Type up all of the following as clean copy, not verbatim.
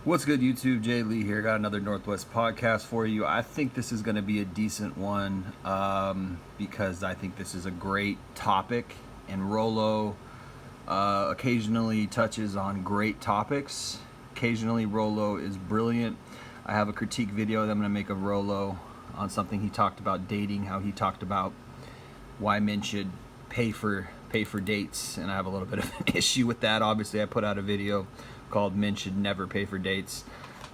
What's good, YouTube? Jay Lee here. Got another Northwest podcast for you. I think this is going to be a decent one because I think this is a great topic, and Rollo occasionally touches on great topics. Occasionally, Rollo is brilliant. I have a critique video that I'm going to make of Rollo on something he talked about dating, how he talked about why men should pay for dates, and I have a little bit of an issue with that. Obviously, I put out a video called "Men Should Never Pay for Dates"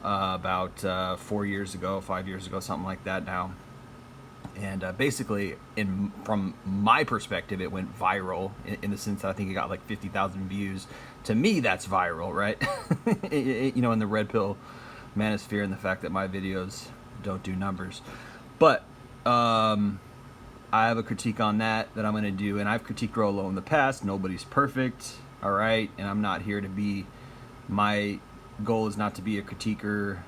about 5 years ago, something like that now. And basically, from my perspective, it went viral in the sense that I think it got like 50,000 views. To me, that's viral, right? In the red pill manosphere, and the fact that my videos don't do numbers. But I have a critique on that I'm going to do, and I've critiqued Rollo in the past. Nobody's perfect, all right? And I'm not here to be, my goal is not to be a critiquer,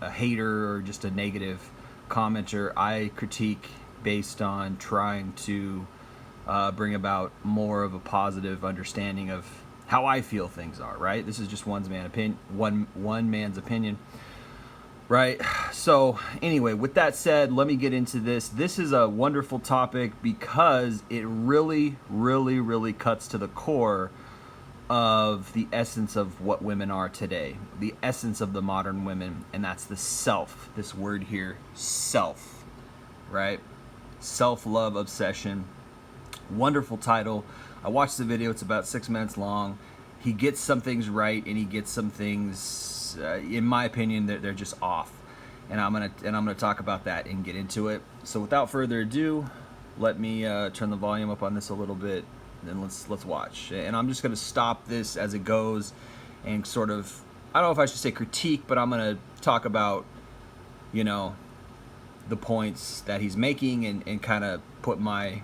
a hater or just a negative commenter. I critique based on trying to bring about more of a positive understanding of how I feel things are, right? This is just one man's opinion. Right. So anyway, with that said, let me get into this. This is a wonderful topic because it really, really, really cuts to the core of the essence of what women are today, the essence of the modern women, and that's the self. This word here, self, right? Self-love obsession. Wonderful title. I watched the video. It's about 6 minutes long. He gets some things right, and he gets some things, in my opinion, they're just off. And I'm gonna talk about that and get into it. So without further ado, let me turn the volume up on this a little bit, and then let's watch. And I'm just gonna stop this as it goes, and sort of, I don't know if I should say critique, but I'm gonna talk about, the points that he's making, and kind of put my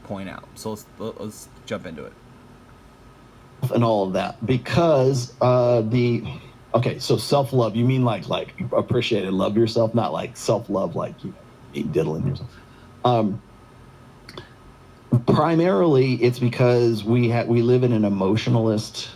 point out. So let's jump into it. And all of that, because so self-love, you mean like appreciate and love yourself, not like self-love like diddling yourself. Primarily it's because we live in an emotionalist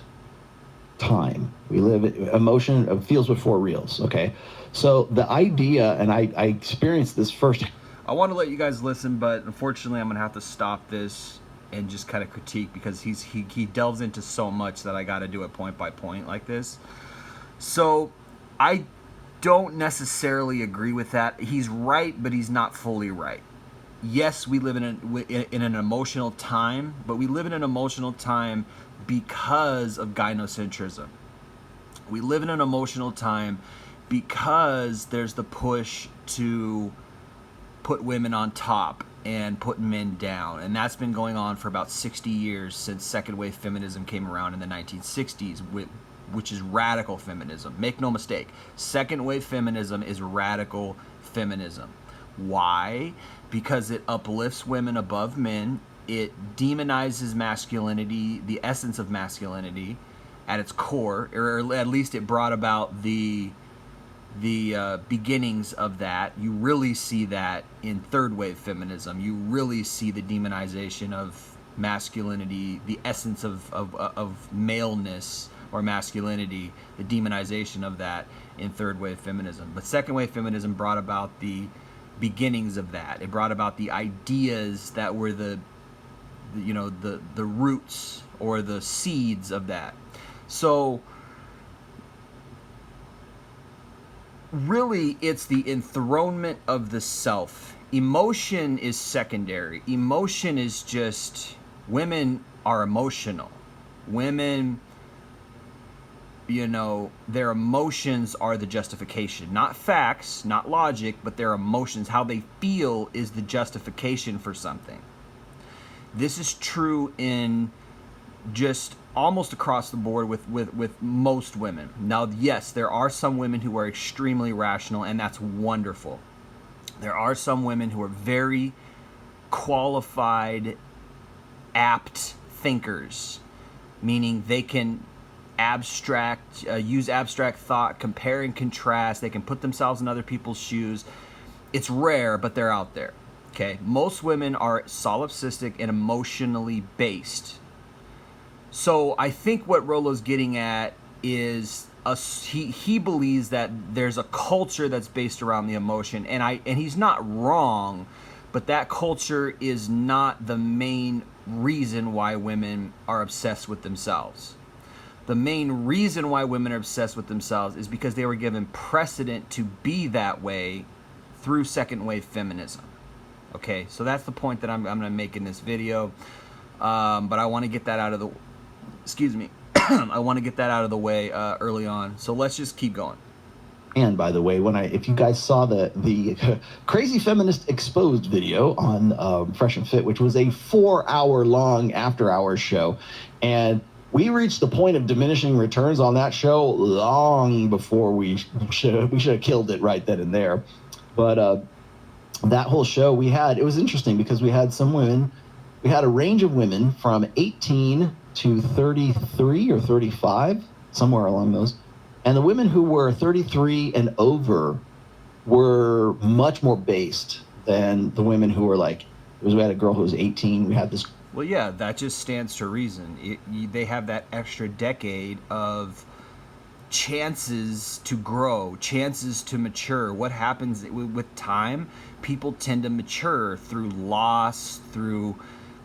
time. We live emotion feels before reals. Okay, so the idea, and I experienced this first. I want to let you guys listen, but unfortunately I'm gonna have to stop this and just kind of critique, because he delves into so much that I got to do it point by point like this. So I don't necessarily agree with that. He's right, but he's not fully right. Yes, we live in an emotional time, but we live in an emotional time because of gynocentrism. We live in an emotional time because there's the push to put women on top and put men down, and that's been going on for about 60 years, since second wave feminism came around in the 1960s, which is radical feminism. Make no mistake, second wave feminism is radical feminism. Why? Because it uplifts women above men. It demonizes masculinity, the essence of masculinity at its core, or at least it brought about the beginnings of that. You really see that in third wave feminism. You really see the demonization of masculinity, the essence of maleness or masculinity, the demonization of that in third wave feminism. But second wave feminism brought about the beginnings of that. It brought about the ideas that were the roots or the seeds of that. So really, it's the enthronement of the self. Emotion is secondary. Emotion is just, women are emotional. Women, their emotions are the justification. Not facts, not logic, but their emotions. How they feel is the justification for something. This is true in just almost across the board with most women. Now, yes, there are some women who are extremely rational, and that's wonderful. There are some women who are very qualified, apt thinkers, meaning they can use abstract thought, compare and contrast. They can put themselves in other people's shoes. It's rare, but they're out there. Okay, most women are solipsistic and emotionally based. So I think what Rollo's getting at is he believes that there's a culture that's based around the emotion, and he's not wrong, but that culture is not the main reason why women are obsessed with themselves. The main reason why women are obsessed with themselves is because they were given precedent to be that way through second wave feminism. Okay, so that's the point that I'm going to make in this video. But I want to get that out of the, excuse me, I want to get that out of the way early on. So let's just keep going. And by the way, if you guys saw the Crazy Feminist Exposed video on Fresh and Fit, which was a 4-hour long after-hours show, and we reached the point of diminishing returns on that show long before we should have killed it right then and there. But that whole show it was interesting because we had some women, we had a range of women from 18 to 33 or 35, somewhere along those. And the women who were 33 and over were much more based than the women who were we had a girl who was 18. We had this. Well, yeah, that just stands to reason. They have that extra decade of chances to grow, chances to mature. What happens with time? People tend to mature through loss, through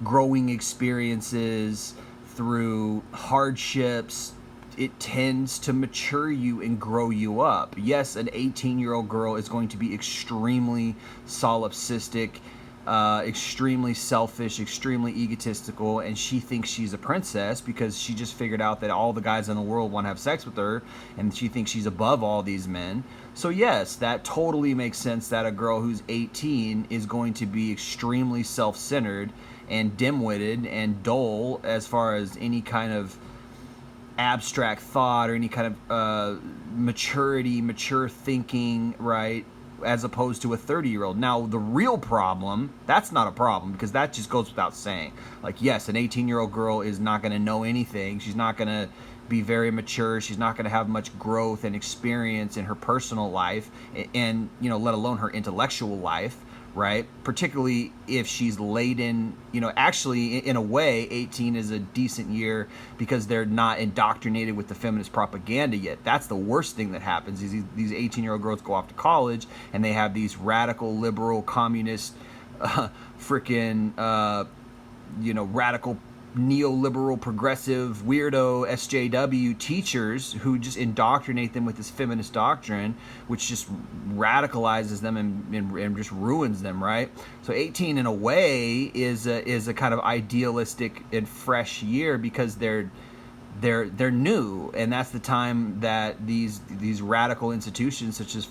growing experiences, through hardships. It tends to mature you and grow you up. Yes, an 18-year-old girl is going to be extremely solipsistic, extremely selfish, extremely egotistical, and she thinks she's a princess because she just figured out that all the guys in the world want to have sex with her, and she thinks she's above all these men. So yes, that totally makes sense that a girl who's 18 is going to be extremely self-centered and dim-witted and dull as far as any kind of abstract thought or any kind of mature thinking, right? As opposed to a 30-year-old. Now, the real problem, that's not a problem because that just goes without saying. Yes, an 18-year-old girl is not going to know anything. She's not going to be very mature. She's not going to have much growth and experience in her personal life and, let alone her intellectual life, right? Particularly if she's laden, actually in a way, 18 is a decent year because they're not indoctrinated with the feminist propaganda yet. That's the worst thing that happens is these 18-year-old girls go off to college and they have these radical, liberal, communist, radical, neoliberal, progressive, weirdo SJW teachers who just indoctrinate them with this feminist doctrine, which just radicalizes them and just ruins them, right? So 18 in a way is a kind of idealistic and fresh year because they're new, and that's the time that these radical institutions such as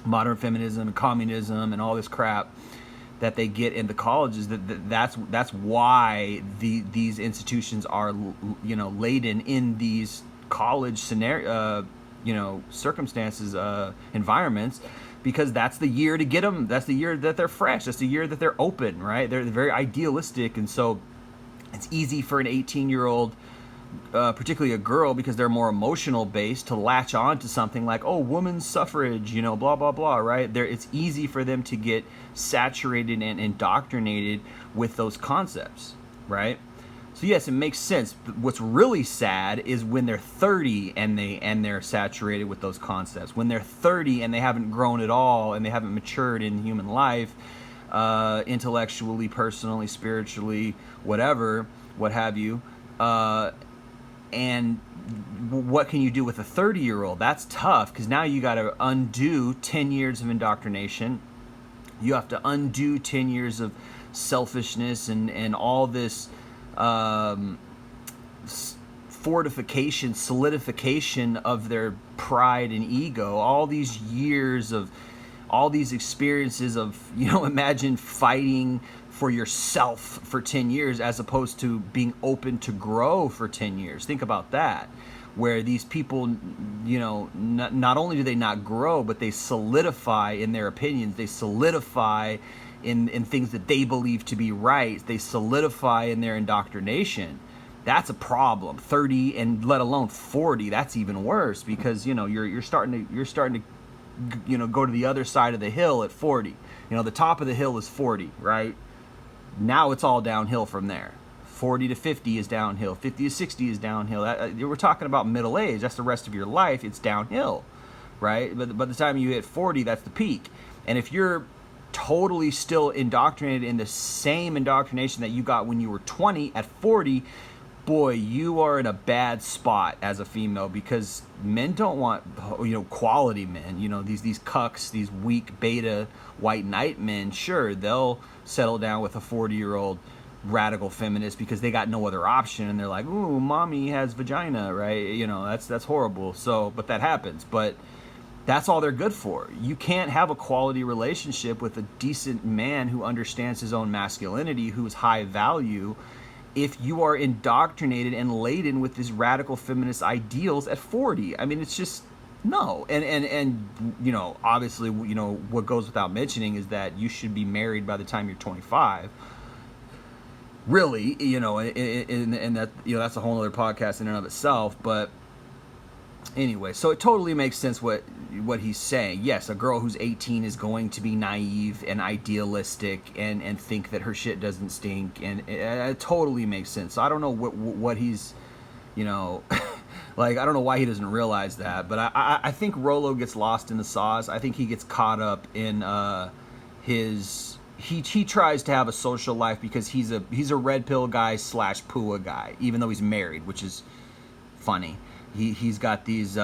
modern feminism and communism and all this crap that they get in the colleges, that's why these institutions are laden in these college scenario circumstances, environments, because that's the year to get them. That's the year that they're fresh. That's the year that they're open, right? They're very idealistic, and so it's easy for an 18-year-old, particularly a girl, because they're more emotional based, to latch on to something like, oh, women's suffrage, blah, blah, blah, right? It's easy for them to get saturated and indoctrinated with those concepts, right? So yes, it makes sense. But what's really sad is when they're 30 and they're saturated with those concepts. When they're 30 and they haven't grown at all and they haven't matured in human life, intellectually, personally, spiritually, whatever, what have you. And what can you do with a 30-year-old? That's tough because now you got to undo 10 years of indoctrination. You have to undo 10 years of selfishness and all this fortification, solidification of their pride and ego. All these years of all these experiences of, imagine fighting for yourself for 10 years as opposed to being open to grow for 10 years. Think about that, where these people, not only do they not grow, but they solidify in their opinions. They solidify in things that they believe to be right. They solidify in their indoctrination. That's a problem. 30 and let alone 40, that's even worse because, you're starting to go to the other side of the hill at 40. The top of the hill is 40, right? Now it's all downhill from there. 40 to 50 is downhill. 50 to 60 is downhill. We're talking about middle age. That's the rest of your life. It's downhill, right? But by the time you hit 40, that's the peak. And if you're totally still indoctrinated in the same indoctrination that you got when you were 20, at 40, boy, you are in a bad spot as a female, because men don't want, quality men. These cucks, these weak beta white knight men, sure, they'll settle down with a 40-year-old radical feminist because they got no other option, and they're like, ooh, mommy has vagina, right? That's horrible. So, but that happens. But that's all they're good for. You can't have a quality relationship with a decent man who understands his own masculinity, who's high value, if you are indoctrinated and laden with these radical feminist ideals at 40. I mean, it's just, no. And obviously, what goes without mentioning is that you should be married by the time you're 25. Really, and that, that's a whole other podcast in and of itself. But anyway, so it totally makes sense what he's saying. Yes, a girl who's 18 is going to be naive and idealistic and think that her shit doesn't stink, and it totally makes sense. So I don't know what he's, like, I don't know why he doesn't realize that. But I think Rollo gets lost in the sauce. I think he gets caught up in his. He tries to have a social life because he's a red pill guy / PUA guy, even though he's married, which is funny. He's got these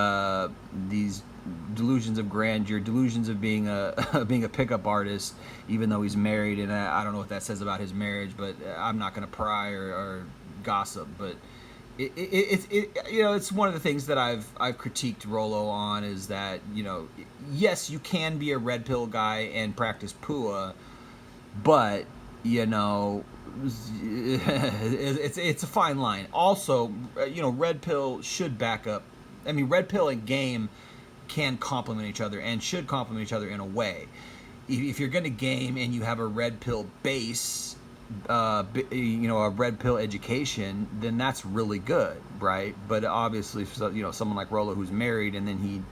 delusions of grandeur, delusions of being a pickup artist, even though he's married. And I don't know what that says about his marriage, but I'm not going to pry or gossip. But it's one of the things that I've critiqued Rollo on, is that yes, you can be a red pill guy and practice PUA, but it's a fine line. Also, red pill should back up. I mean, red pill and game can complement each other and should complement each other in a way. If you're going to game and you have a red pill base, a red pill education, then that's really good, right? But obviously, someone like Rollo who's married, and then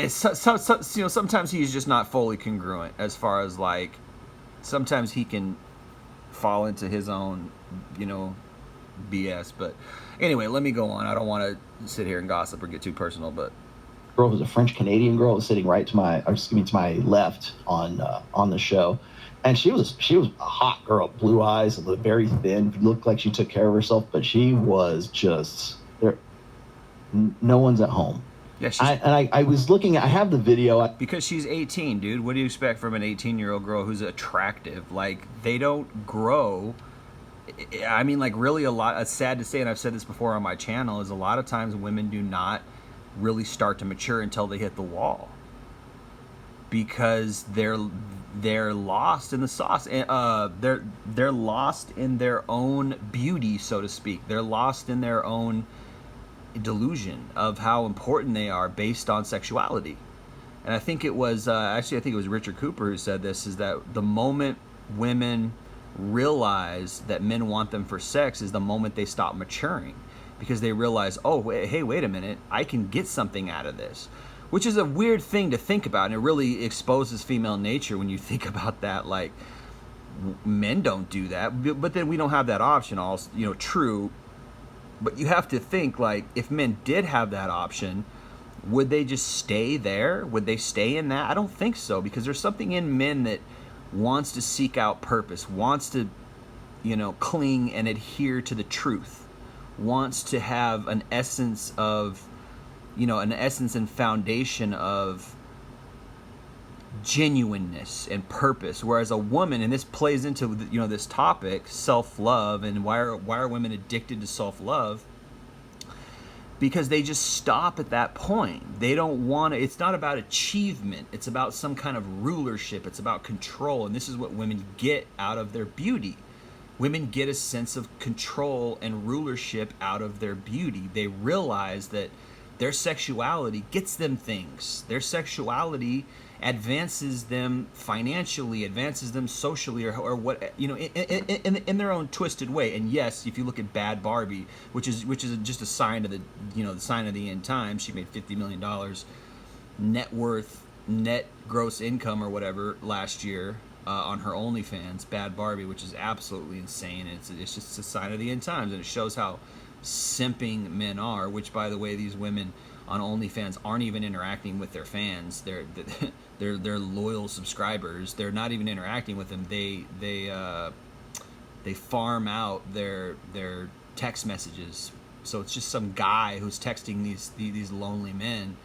sometimes he's just not fully congruent, as far as like, sometimes he can fall into his own, BS. But anyway, let me go on. I don't want to sit here and gossip or get too personal, but girl was a French Canadian girl, was sitting to my left on the show, and she was a hot girl, blue eyes, very thin, looked like she took care of herself, but she was just there. No one's at home. Yeah, I was looking. I have the video because she's 18, dude. What do you expect from an 18-year-old girl who's attractive? Like, they don't grow. I mean, like, really, it's sad to say, and I've said this before on my channel, is a lot of times women do not really start to mature until they hit the wall, because they're lost in the sauce. They're lost in their own beauty, so to speak. They're lost in their own delusion of how important they are based on sexuality. And I think it was Richard Cooper who said this, is that the moment women realize that men want them for sex is the moment they stop maturing, because they realize, oh, hey, wait a minute, I can get something out of this, which is a weird thing to think about, and it really exposes female nature when you think about that. Like, men don't do that, but then we don't have that option. Also, true. But you have to think, like, if men did have that option, would they just stay there? Would they stay in that? I don't think so, because there's something in men that wants to seek out purpose, wants to, cling and adhere to the truth, wants to have an essence and foundation of genuineness and purpose. Whereas a woman, and this plays into this topic, self-love, and why are women addicted to self-love? Because they just stop at that point. They don't want to. It's not about achievement. It's about some kind of rulership. It's about control. And this is what women get out of their beauty. Women get a sense of control and rulership out of their beauty. They realize that their sexuality gets them things. Their sexuality advances them financially, advances them socially, or what, in their own twisted way. And yes, if you look at Bad Barbie, which is just a sign of the sign of the end times, she made $50 million net gross income or whatever last year. on her OnlyFans, Bad Barbie, which is absolutely insane. It's just a sign of the end times, and it shows how simping men are. Which, by the way, these women on OnlyFans aren't even interacting with their fans. They're loyal subscribers. They're not even interacting with them. They farm out their text messages. So it's just some guy who's texting these lonely men,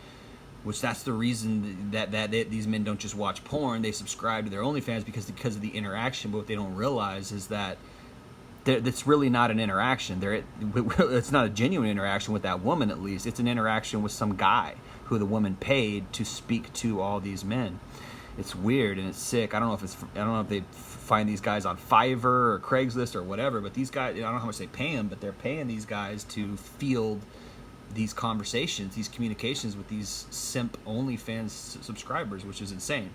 which that's the reason that these men don't just watch porn. They subscribe to their OnlyFans because of the interaction. But what they don't realize is that it's really not an interaction. It's not a genuine interaction with that woman, at least. It's an interaction with some guy who the woman paid to speak to all these men. It's weird and it's sick. I don't know if they find these guys on Fiverr or Craigslist or whatever, but these guys, I don't know how much they pay them, but they're paying these guys to field these conversations, these communications with these simp OnlyFans subscribers, which is insane.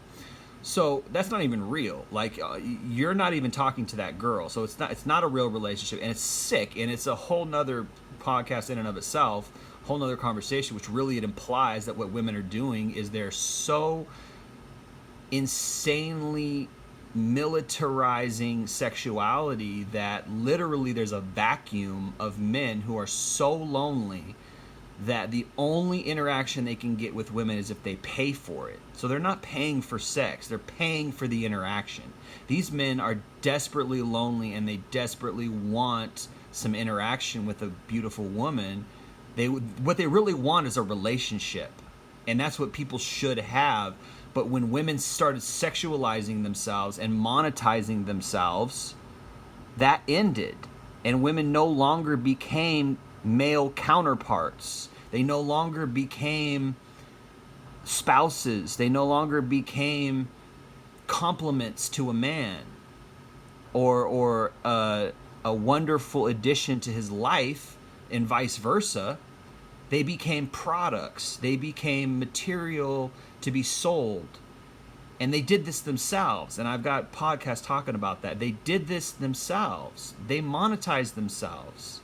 So that's not even real. Like, you're not even talking to that girl, so it's not a real relationship, and it's sick, and it's a whole nother podcast in and of itself, whole nother conversation, which really it implies that what women are doing is they're so insanely militarizing sexuality that literally there's a vacuum of men who are so lonely that the only interaction they can get with women is if they pay for it. So they're not paying for sex, they're paying for the interaction. These men are desperately lonely and they desperately want some interaction with a beautiful woman. What they really want is a relationship. And that's what people should have. But when women started sexualizing themselves and monetizing themselves, that ended. And women no longer became male counterparts. They no longer became spouses. They no longer became complements to a man or a wonderful addition to his life, and vice versa. They became products. They became material to be sold. And they did this themselves. And I've got podcasts talking about that. They did this themselves. They monetized themselves.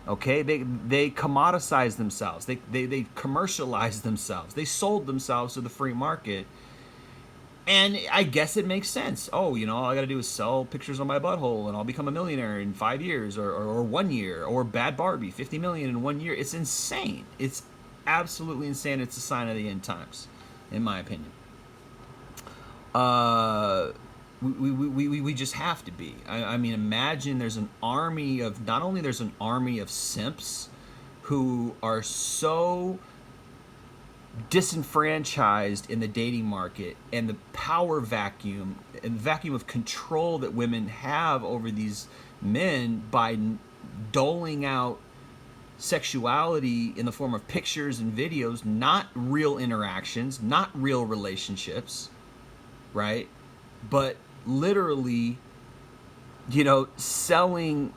Okay? They commoditized themselves. They commercialized themselves. They sold themselves to the free market. And I guess it makes sense. Oh, all I got to do is sell pictures on my butthole and I'll become a millionaire in 5 years or 1 year. Or Bad Barbie, 50 million in 1 year. It's insane. It's absolutely insane. It's a sign of the end times, in my opinion. We just have to be. I mean, imagine there's an army of, not only there's an army of simps who are so disenfranchised in the dating market, and the power vacuum and vacuum of control that women have over these men by doling out sexuality in the form of pictures and videos, not real interactions, not real relationships, right? But literally, selling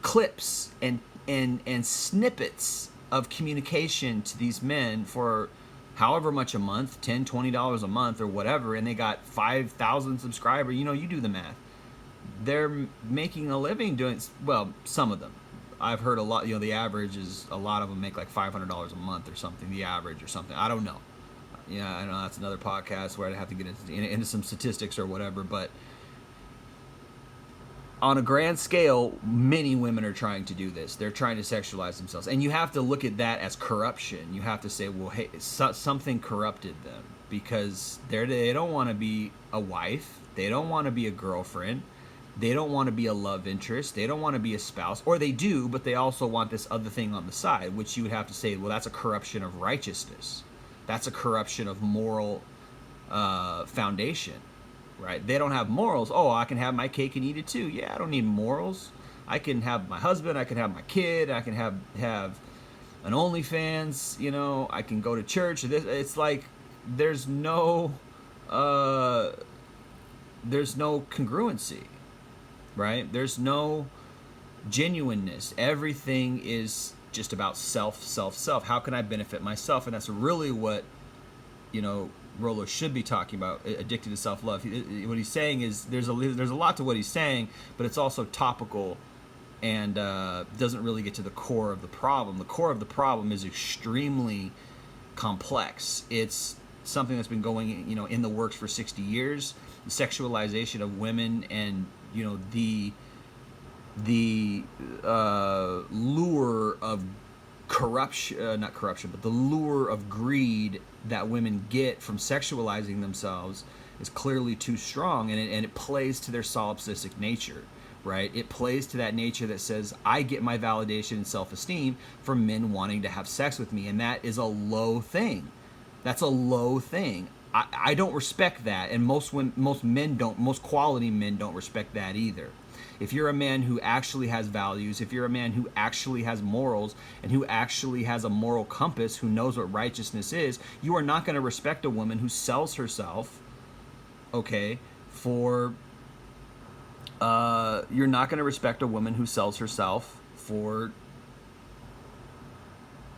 clips and snippets of communication to these men for however much a month, $10, $20 a month or whatever, and they got 5,000 subscribers. You do the math. They're making a living doing, well, some of them. I've heard a lot, the average is, a lot of them make like $500 a month or something, the average or something. I don't know. Yeah, I know that's another podcast where I'd have to get into some statistics or whatever, but on a grand scale, many women are trying to do this. They're trying to sexualize themselves. And you have to look at that as corruption. You have to say, well, hey, something corrupted them, because they don't want to be a wife. They don't want to be a girlfriend. They don't want to be a love interest. They don't want to be a spouse. Or they do, but they also want this other thing on the side, which you would have to say, well, that's a corruption of righteousness. That's a corruption of moral foundation. Right? They don't have morals. Oh, I can have my cake and eat it too. Yeah, I don't need morals. I can have my husband. I can have my kid. I can have an OnlyFans. I can go to church. It's like there's no congruency, right? There's no genuineness. Everything is just about self. How can I benefit myself? And that's really what Rollo should be talking about, addicted to self-love. What he's saying is there's a lot to what he's saying, but it's also topical and doesn't really get to the core of the problem. The core of the problem is extremely complex. It's something that's been going in the works for 60 years. the sexualization of women, and you know the lure of corruption, not corruption, but the lure of greed that women get from sexualizing themselves is clearly too strong, and it plays to their solipsistic nature, right? It plays to that nature that says, I get my validation and self-esteem from men wanting to have sex with me, and that is a low thing. That's a low thing. I don't respect that, and most men don't, most quality men don't respect that either. If you're a man who actually has values, if you're a man who actually has morals and who actually has a moral compass, who knows what righteousness is, you are not going to respect a woman who sells herself, okay, for, you're not going to respect a woman who sells herself for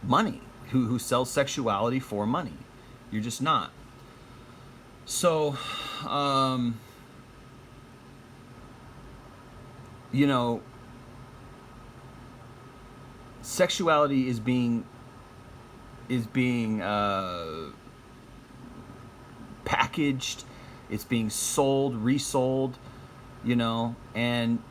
money, who sells sexuality for money. You're just not. So, you know, sexuality is being packaged, it's being sold, resold, you know, and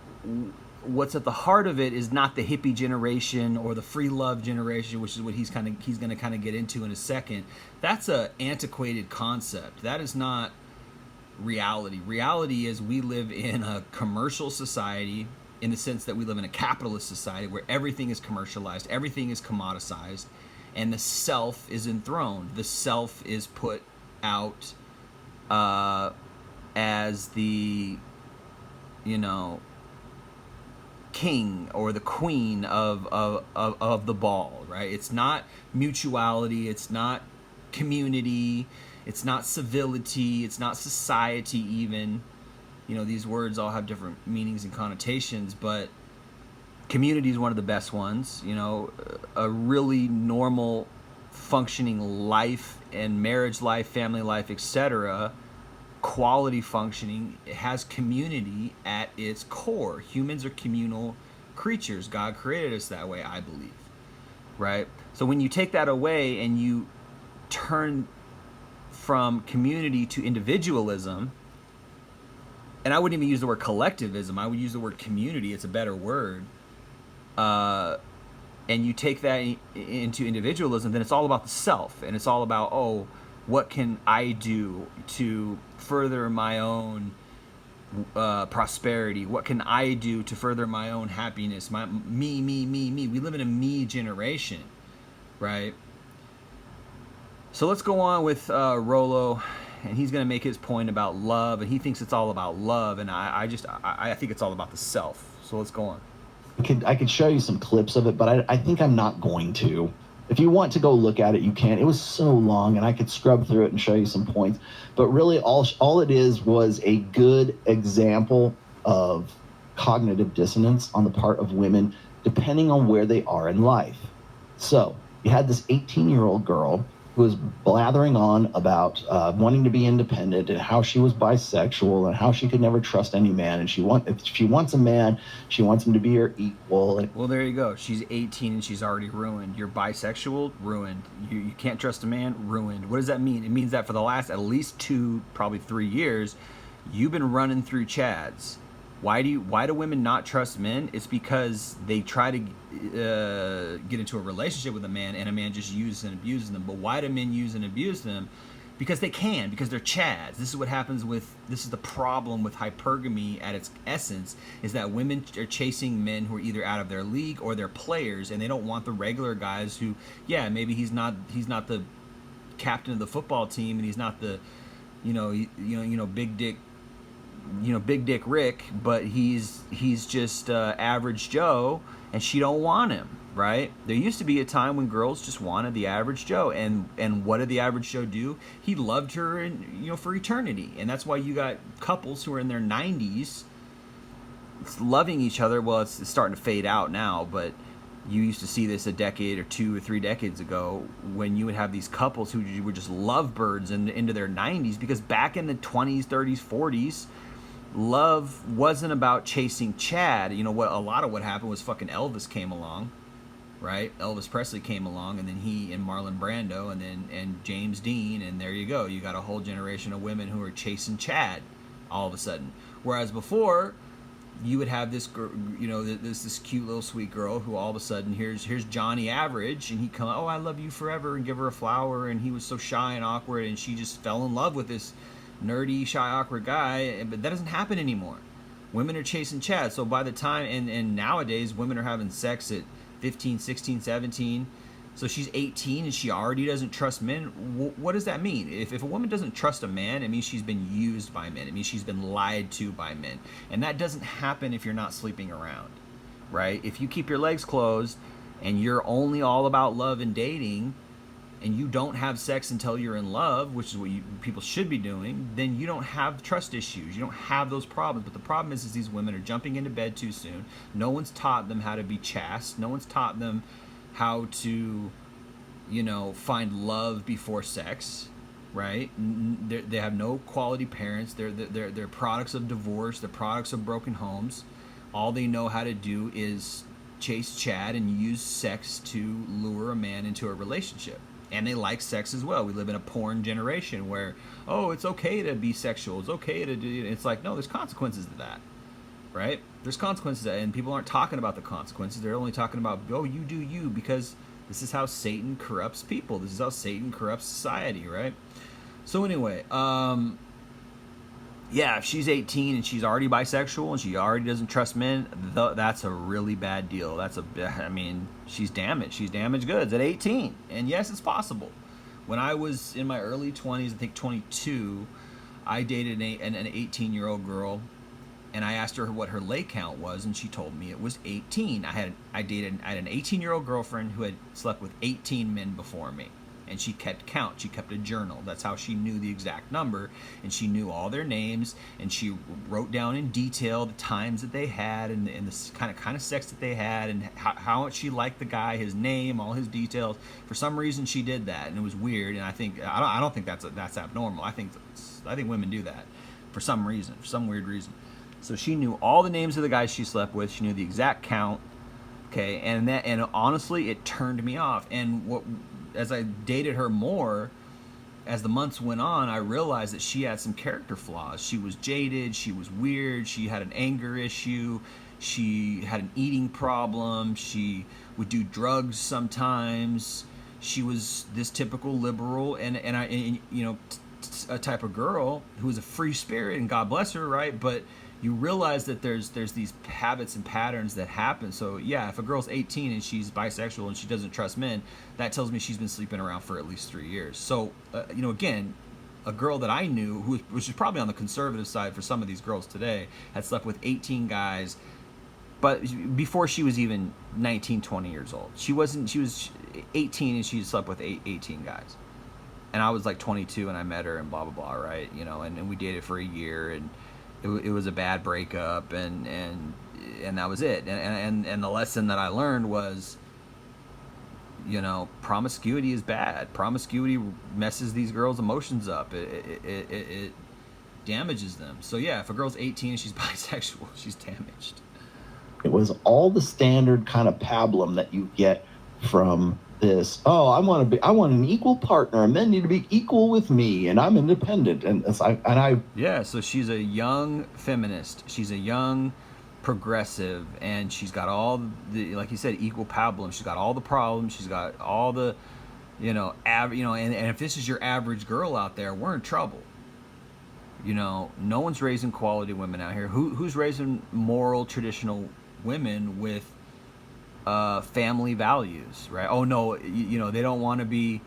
what's at the heart of it is not the hippie generation or the free love generation, which is what he's going to kind of get into in a second. That's a antiquated concept. That is not reality. Reality is we live in a commercial society, in the sense that we live in a capitalist society where everything is commercialized, everything is commoditized, and the self is enthroned. The self is put out as the, you know, king or the queen of the ball, right? It's not mutuality, it's not community, it's not civility, it's not society even. You know, these words all have different meanings and connotations, but community is one of the best ones. You know, a really normal functioning life and marriage life, family life, etc., quality functioning, it has community at its core. Humans are communal creatures. God created us that way, I believe, right? So when you take that away and you turn from community to individualism, and I wouldn't even use the word collectivism, I would use the word community, it's a better word, and you take that into individualism, then it's all about the self, and it's all about, oh, what can I do to further my own prosperity? What can I do to further my own happiness? Me. We live in a me generation, right? So let's go on with Rollo, and he's going to make his point about love, and he thinks it's all about love, and I think it's all about the self. So let's go on. I could show you some clips of it, but I think I'm not going to. If you want to go look at it, you can. It was so long, and I could scrub through it and show you some points. But really, all it is was a good example of cognitive dissonance on the part of women, depending on where they are in life. So you had this 18-year-old girl who was blathering on about wanting to be independent and how she was bisexual and how she could never trust any man. And if she wants a man, she wants him to be her equal. Well, there you go. She's 18 and she's already ruined. You're bisexual? Ruined. You can't trust a man? Ruined. What does that mean? It means that for the last at least 2, probably 3 years, you've been running through chads. Why do women not trust men? It's because they try to get into a relationship with a man, and a man just uses and abuses them. But why do men use and abuse them? Because they can, because they're chads. This is what happens this is the problem with hypergamy at its essence, is that women are chasing men who are either out of their league or they're players, and they don't want the regular guys who, yeah, maybe he's not the captain of the football team, and he's not the, big dick, Big Dick Rick, but he's just average Joe, and she don't want him, right? There used to be a time when girls just wanted the average Joe, and what did the average Joe do? He loved her, for eternity, and that's why you got couples who are in their 90s loving each other. Well, it's starting to fade out now, but you used to see this a decade or 2 or 3 decades ago, when you would have these couples who were just lovebirds into their 90s, because back in the 20s, 30s, 40s, love wasn't about chasing Chad. What a lot of what happened was fucking Elvis came along, right? Elvis Presley came along, and then he and Marlon Brando, and James Dean, and there you go. You got a whole generation of women who are chasing Chad, all of a sudden. Whereas before, you would have this girl, you know, this cute little sweet girl who all of a sudden here's Johnny Average, and he come, oh, I love you forever, and give her a flower, and he was so shy and awkward, and she just fell in love with this nerdy, shy, awkward guy. But that doesn't happen anymore. Women are chasing Chad. So by the time, and nowadays women are having sex at 15, 16, 17. So she's 18 and she already doesn't trust men. What does that mean? If a woman doesn't trust a man, it means she's been used by men. It means she's been lied to by men. And that doesn't happen if you're not sleeping around, right? If you keep your legs closed and you're only all about love and dating, and you don't have sex until you're in love, which is what people should be doing, then you don't have trust issues. You don't have those problems. But the problem is these women are jumping into bed too soon. No one's taught them how to be chaste. No one's taught them how to, you know, find love before sex, right? They have no quality parents. They're products of divorce. They're products of broken homes. All they know how to do is chase Chad and use sex to lure a man into a relationship. And they like sex as well. We live in a porn generation where, oh, it's okay to be sexual. It's okay to do. It's like, no, there's consequences to that, right? There's consequences to that, and people aren't talking about the consequences. They're only talking about, oh, you do you, because this is how Satan corrupts people. This is how Satan corrupts society, right? So anyway, yeah, if she's 18 and she's already bisexual and she already doesn't trust men, that's a really bad deal. I mean, she's damaged. She's damaged goods at 18. And yes, it's possible. When I was in my early 20s, I think 22, I dated an 18-year-old girl, and I asked her what her lay count was, and she told me it was 18. I had an 18-year-old girlfriend who had slept with 18 men before me. And she kept count. She kept a journal. That's how she knew the exact number. And she knew all their names. And she wrote down in detail the times that they had and the kind of sex that they had and how much she liked the guy, his name, all his details. For some reason, she did that, and it was weird. And I don't think that's abnormal. I think women do that for some reason, for some weird reason. So she knew all the names of the guys she slept with. She knew the exact count. Okay, and honestly, it turned me off. And as I dated her more, as the months went on, I realized that she had some character flaws. She was jaded, she was weird, she had an anger issue, she had an eating problem, she would do drugs sometimes. She was this typical liberal and you know, a type of girl who was a free spirit, and God bless her, right? But you realize that there's these habits and patterns that happen. So yeah, if a girl's 18 and she's bisexual and she doesn't trust men, that tells me she's been sleeping around for at least 3 years. So you know, again, a girl that I knew, which is probably on the conservative side for some of these girls today, had slept with 18 guys, but before she was even 19, 20 years old. She was 18 and she slept with 18 guys. And I was like 22 and I met her and blah, blah, blah, right? You know, and we dated for a year, and it was a bad breakup, and that was it. And the lesson that I learned was, you know, promiscuity is bad. Promiscuity messes these girls' emotions up. It damages them. So yeah, if a girl's 18 and she's bisexual, she's damaged. It was all the standard kind of pablum that you get from this. Oh, I want an equal partner. Men need to be equal with me, and I'm independent. Yeah. So she's a young feminist. She's a young progressive, and she's got all the, like you said, equal pablum. She's got all the problems. She's got all the, you know, and if this is your average girl out there, we're in trouble. You know, no one's raising quality women out here. Who's raising moral, traditional women with family values, right? Oh no, you know, they don't want to be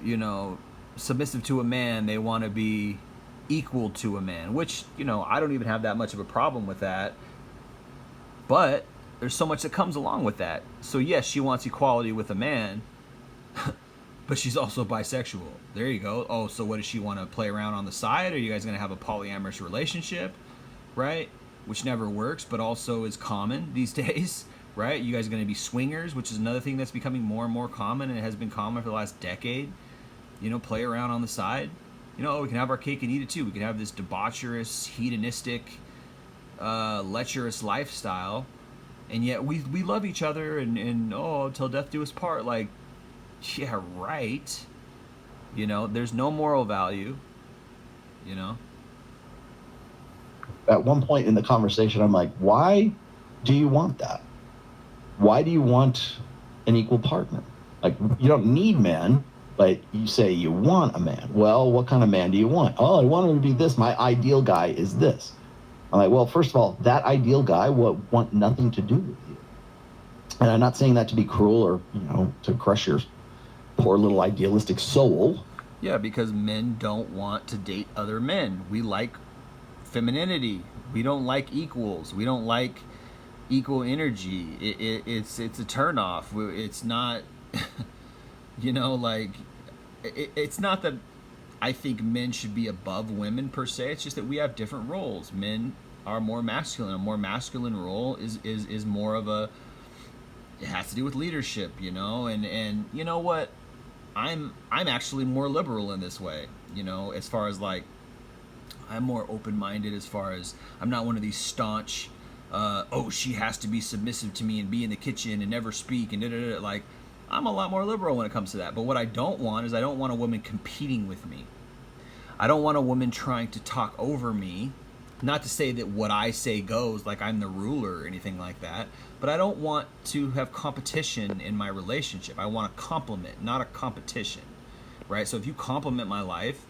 you know, submissive to a man. They want to be equal to a man, which, you know, I don't even have that much of a problem with that, but there's so much that comes along with that. So yes, she wants equality with a man, but she's also bisexual. There you go. Oh, so what does she want to play around on the side? Are you guys going to have a polyamorous relationship, right? Which never works, but also is common these days, right? You guys are going to be swingers, which is another thing that's becoming more and more common, and it has been common for the last decade. You know, play around on the side. You know, we can have our cake and eat it too. We can have this debaucherous, hedonistic, lecherous lifestyle, and yet we love each other, and oh, till death do us part. Like, yeah, right. You know, there's no moral value. you know? At one point in the conversation, I'm like, why do you want that? Why do you want an equal partner? Like, you don't need men, but you say you want a man. Well, what kind of man do you want? Oh, I want him to be this. My ideal guy is this. I'm like, well, first of all, that ideal guy will want nothing to do with you. And I'm not saying that to be cruel or, to crush your poor little idealistic soul. Yeah, because men don't want to date other men. We like femininity. We don't like equals. We don't like equal energy. It's a turnoff. It's not, it's not that I think men should be above women per se. It's just that we have different roles. Men are more masculine. A more masculine role is more of a, it has to do with leadership, and you know what? I'm actually more liberal in this way, as far as like, I'm more open-minded as far as I'm not one of these staunch, she has to be submissive to me and be in the kitchen and never speak and da-da-da. Like, I'm a lot more liberal when it comes to that. But what I don't want is I don't want a woman competing with me. I don't want a woman trying to talk over me. Not to say that what I say goes, like I'm the ruler or anything like that, but I don't want to have competition in my relationship. I want a compliment, not a competition, right? So if you compliment my life,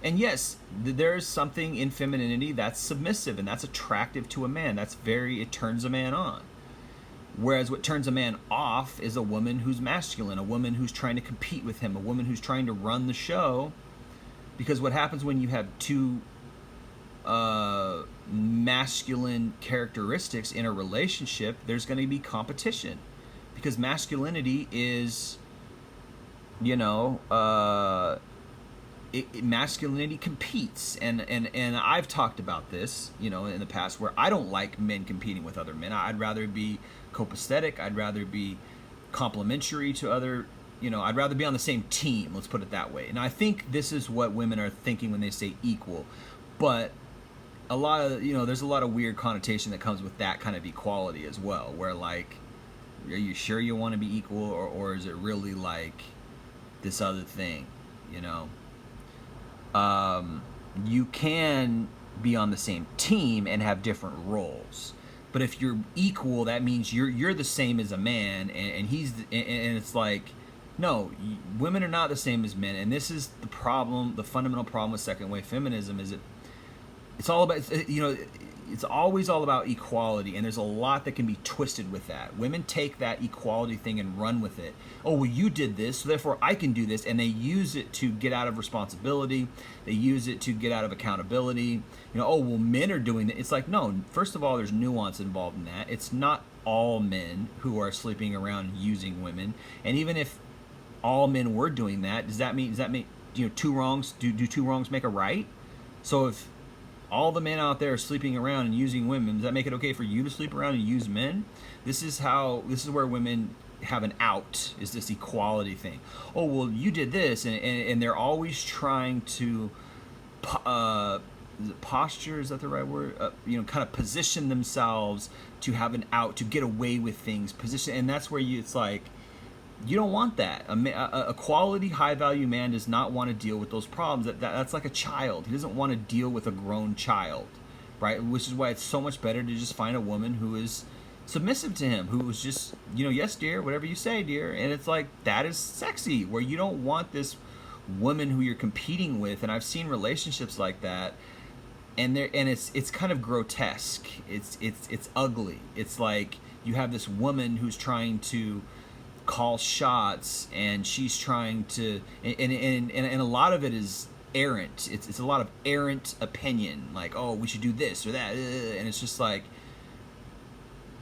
and yes, there's something in femininity that's submissive and that's attractive to a man. It turns a man on. Whereas what turns a man off is a woman who's masculine, a woman who's trying to compete with him, a woman who's trying to run the show. Because what happens when you have two masculine characteristics in a relationship, there's going to be competition. Because masculinity is, masculinity competes, and I've talked about this, in the past, where I don't like men competing with other men. I'd rather be copacetic. I'd rather be complementary to other. I'd rather be on the same team. Let's put it that way. And I think this is what women are thinking when they say equal, but a lot of there's a lot of weird connotation that comes with that kind of equality as well. Where like, are you sure you want to be equal, or is it really like this other thing? You can be on the same team and have different roles, but if you're equal, that means you're the same as a man, and it's like, no, women are not the same as men, and this is the problem. The fundamental problem with second wave feminism is it's all about, it's always all about equality, and there's a lot that can be twisted with that. Women take that equality thing and run with it. Oh, well, you did this, so therefore I can do this, and they use it to get out of responsibility. They use it to get out of accountability. Oh, well, men are doing that. It's like, no, first of all, there's nuance involved in that. It's not all men who are sleeping around and using women, and even if all men were doing that, does that mean two wrongs, do two wrongs make a right? So if all the men out there are sleeping around and using women, does that make it okay for you to sleep around and use men? This is where women have an out, is this equality thing. Oh, well, you did this, and they're always trying to is it posture, is that the right word? Kind of position themselves to have an out, to get away with things, position, and that's where it's like, you don't want that. A quality, high-value man does not want to deal with those problems. That's like a child. He doesn't want to deal with a grown child, right? Which is why it's so much better to just find a woman who is submissive to him, who is just, yes, dear, whatever you say, dear. And it's like, that is sexy, where you don't want this woman who you're competing with. And I've seen relationships like that, and it's kind of grotesque. It's ugly. It's like you have this woman who's trying to call shots, and she's trying to, and a lot of it is errant. It's a lot of errant opinion, like, oh, we should do this or that, and it's just like,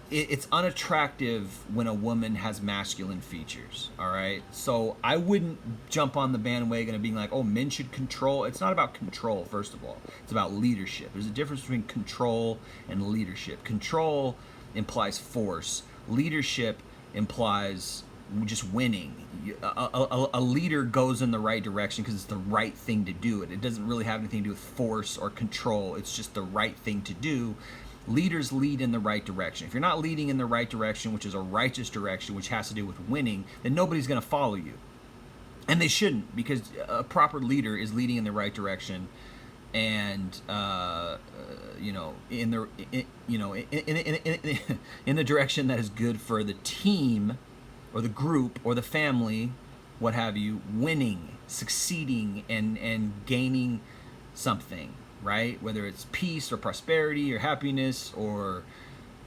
it's unattractive when a woman has masculine features. All right, so I wouldn't jump on the bandwagon of being like, oh, men should control. It's not about control. First of all, it's about leadership. There's a difference between control and leadership. Control implies force. Leadership implies just winning. A leader goes in the right direction because it's the right thing to do. It doesn't really have anything to do with force or control. It's just the right thing to do. Leaders lead in the right direction. If you're not leading in the right direction, which is a righteous direction, which has to do with winning, then nobody's going to follow you. And they shouldn't, because a proper leader is leading in the right direction and in the in the direction that is good for the team or the group or the family, what have you, winning, succeeding, and gaining something, right? Whether it's peace or prosperity or happiness or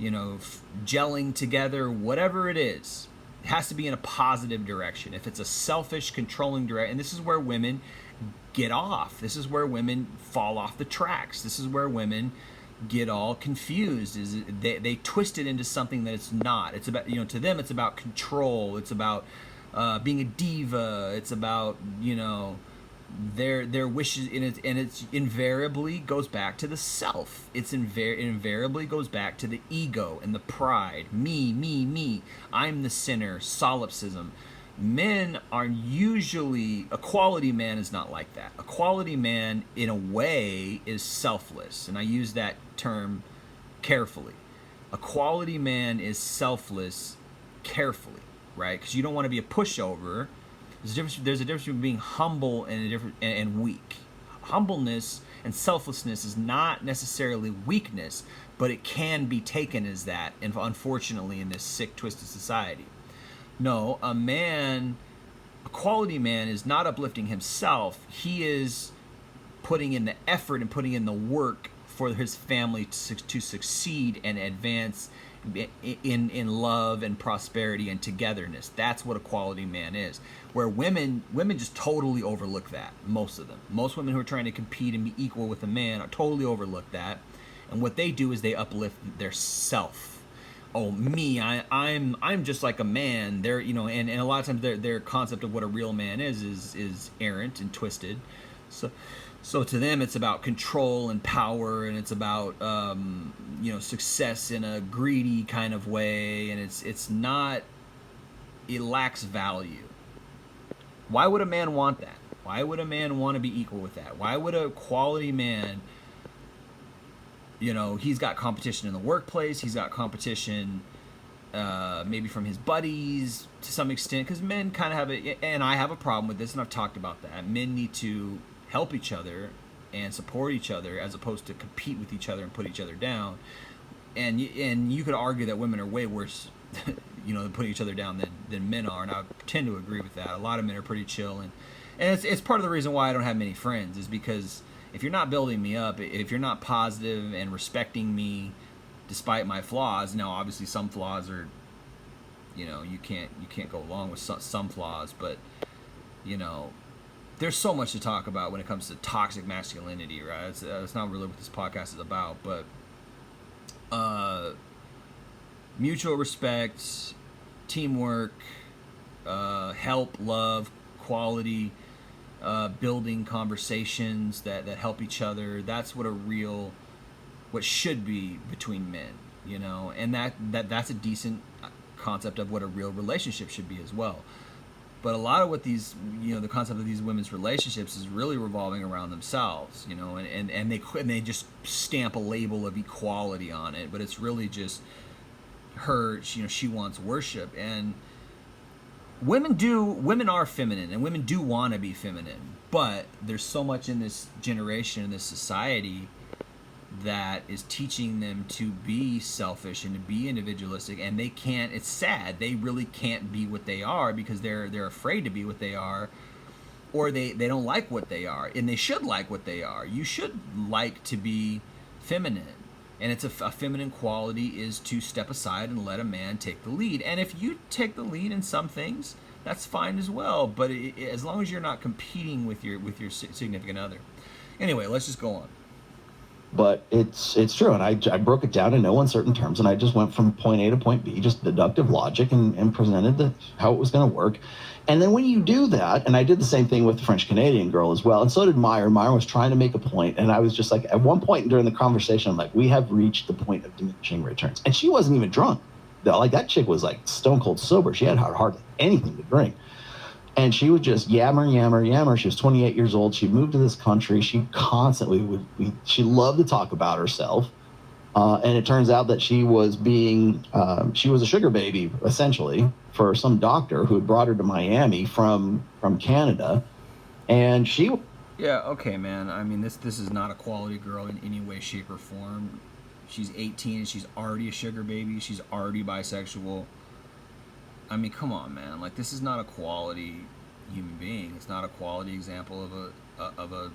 gelling together, whatever it is, it has to be in a positive direction. If it's a selfish, controlling direction, and this is where women get off. This is where women fall off the tracks. This is where women get all confused. Is they twist it into something that it's not. It's about, to them it's about control. It's about being a diva. It's about their wishes, and it's invariably goes back to the self. It invariably goes back to the ego and the pride. Me. I'm the sinner. Solipsism. Men are usually, a quality man is not like that. A quality man, in a way, is selfless, and I use that term carefully. A quality man is selfless carefully, right? Because you don't want to be a pushover. There's a difference between being humble and weak. Humbleness and selflessness is not necessarily weakness, but it can be taken as that, and unfortunately in this sick, twisted society. No, a quality man is not uplifting himself. He is putting in the effort and putting in the work for his family to succeed and advance in love and prosperity and togetherness. That's what a quality man is. Where women just totally overlook that. Most of them. Most women who are trying to compete and be equal with a man are totally overlook that. And what they do is they uplift their self. Oh, me, I'm just like a man. They're, and a lot of times their concept of what a real man is errant and twisted. So to them it's about control and power, and it's about success in a greedy kind of way, and it lacks value. Why would a man want that? Why would a man want to be equal with that? Why would a quality man, he's got competition in the workplace, he's got competition maybe from his buddies to some extent, because men kind of have and I have a problem with this, and I've talked about that. Men need to help each other and support each other as opposed to compete with each other and put each other down. And you could argue that women are way worse putting each other down than men are, and I tend to agree with that. A lot of men are pretty chill, and it's part of the reason why I don't have many friends, is because if you're not building me up, if you're not positive and respecting me despite my flaws, now obviously some flaws are, you can't go along with some flaws, but there's so much to talk about when it comes to toxic masculinity, right? It's not really what this podcast is about, but mutual respect, teamwork, help, love, quality, building conversations that help each other. That's what should be between men, and that's a decent concept of what a real relationship should be as well. But a lot of what these, the concept of these women's relationships is really revolving around themselves, and they just stamp a label of equality on it, but it's really just her, she wants worship. And women are feminine, and women do want to be feminine, but there's so much in this generation, in this society, that is teaching them to be selfish and to be individualistic, and they can't. It's sad, they really can't be what they are because they're afraid to be what they are, or they don't like what they are, and they should like what they are. You should like to be feminine, and it's a feminine quality is to step aside and let a man take the lead. And if you take the lead in some things, that's fine as well, but as long as you're not competing with your significant other. Anyway, let's just go on. But it's true, and I broke it down in no uncertain terms, and I just went from point A to point B, just deductive logic, and presented how it was going to work. And then when you do that, and I did the same thing with the French-Canadian girl as well, and so did Meyer. Meyer was trying to make a point, and I was just like, at one point during the conversation, I'm like, we have reached the point of diminishing returns. And she wasn't even drunk. Like, that chick was like stone cold sober. She had hardly anything to drink. And she would just yammer. She was 28 years old. She moved to this country. She constantly she loved to talk about herself. And it turns out that she was she was a sugar baby, essentially, for some doctor who had brought her to Miami from Canada. And she Yeah, okay, man. I mean, this is not a quality girl in any way, shape, or form. She's 18 and she's already a sugar baby. She's already bisexual. I mean, come on, man. Like, this is not a quality human being. It's not a quality example of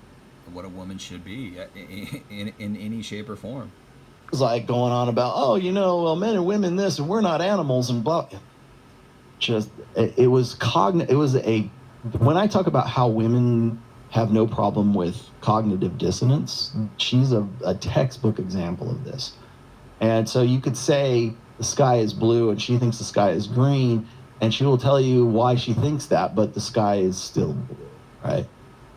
what a woman should be in any shape or form. It's like going on about, oh, well, men and women this, and we're not animals, and blah. Just it was It was when I talk about how women have no problem with cognitive dissonance, she's a textbook example of this. And so you could say the sky is blue and she thinks the sky is green, and she will tell you why she thinks that, but the sky is still blue, right?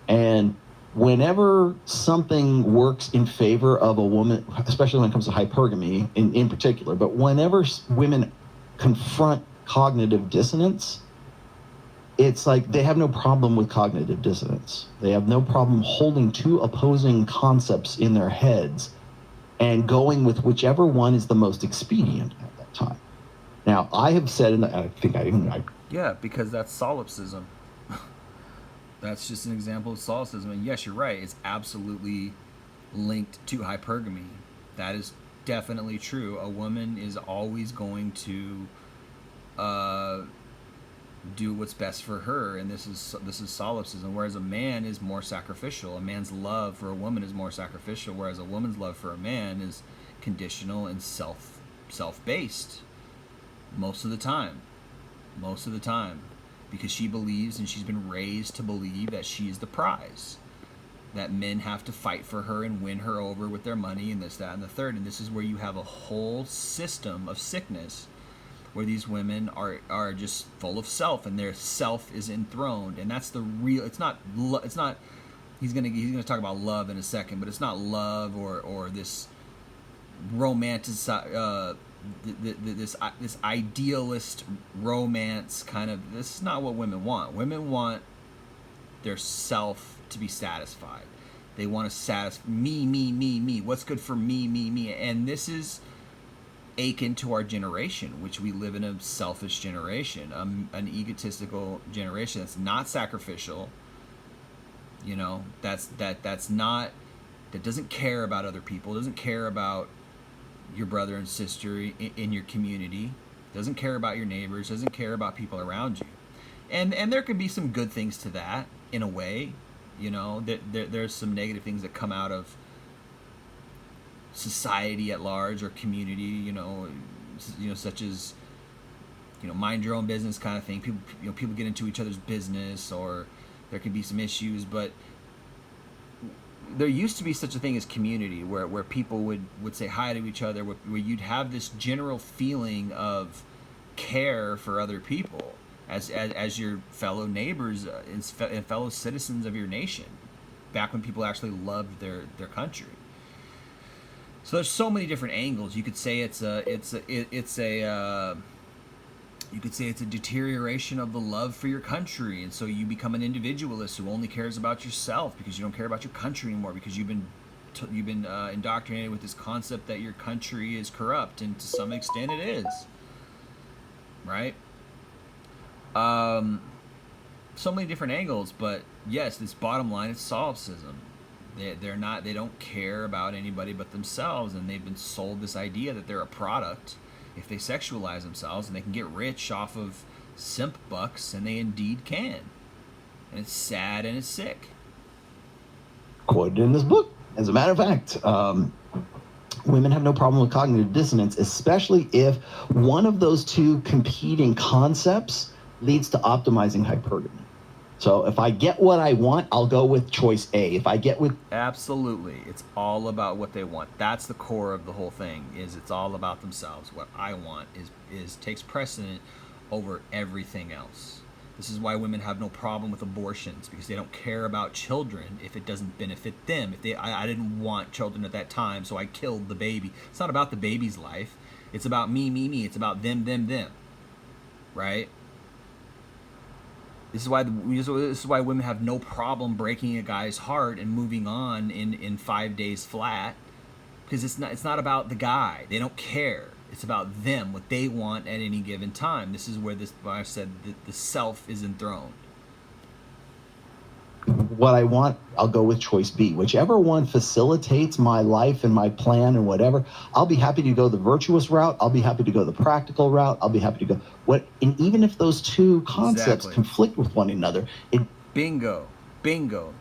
And whenever something works in favor of a woman, especially when it comes to hypergamy in particular, but whenever women confront cognitive dissonance, it's like they have no problem with cognitive dissonance. They have no problem holding two opposing concepts in their heads and going with whichever one is the most expedient at that time. Now, I have said, I think I Yeah, because that's solipsism. That's just an example of solipsism. And yes, you're right. It's absolutely linked to hypergamy. That is definitely true. A woman is always going to do what's best for her, and this is solipsism. Whereas a man is more sacrificial. A man's love for a woman is more sacrificial, whereas a woman's love for a man is conditional and self-based most of the time. Most of the time, because she believes, and she's been raised to believe, that she is the prize, that men have to fight for her and win her over with their money and this, that, and the third. And this is where you have a whole system of sickness where these women are just full of self, and their self is enthroned. And that's the real, it's not he's gonna talk about love in a second, but it's not love or this romantic this idealist romance kind of. This is not what women want. Women want their self to be satisfied. They want to satisfy me. What's good for me. And this is akin to our generation, which we live in a selfish generation, an egotistical generation that's not sacrificial. That's not, that doesn't care about other people, doesn't care about your brother and sister in your community, doesn't care about your neighbors, doesn't care about people around you. And there could be some good things to that in a way. There's some negative things that come out of society at large or community, such as, mind your own business kind of thing. People get into each other's business, or there can be some issues. But there used to be such a thing as community, where people would say hi to each other, where you'd have this general feeling of care for other people as your fellow neighbors and fellow citizens of your nation, back when people actually loved their country. So there's so many different angles. You could say it's a deterioration of the love for your country, and so you become an individualist who only cares about yourself because you don't care about your country anymore, because you've been indoctrinated with this concept that your country is corrupt, and to some extent it is, right? So many different angles, but yes, this bottom line is solipsism. They don't care about anybody but themselves, and they've been sold this idea that they're a product if they sexualize themselves, and they can get rich off of simp bucks, and they indeed can. And it's sad and it's sick. Quoted in this book. As a matter of fact, women have no problem with cognitive dissonance, especially if one of those two competing concepts leads to optimizing hypergamy. So if I get what I want, I'll go with choice A. If I get with... Absolutely. It's all about what they want. That's the core of the whole thing, is it's all about themselves. What I want is takes precedent over everything else. This is why women have no problem with abortions, because they don't care about children if it doesn't benefit them. I didn't want children at that time, so I killed the baby. It's not about the baby's life. It's about me. It's about them. Right? This is why women have no problem breaking a guy's heart and moving on in 5 days flat, because it's not about the guy. They don't care. It's about them, what they want at any given time. This is where I said the self is enthroned. what I want, I'll go with choice B. Whichever one facilitates my life and my plan and whatever, I'll be happy to go the virtuous route. I'll be happy to go the practical route. I'll be happy to go what, and even if those two concepts Exactly. conflict with one another, Bingo.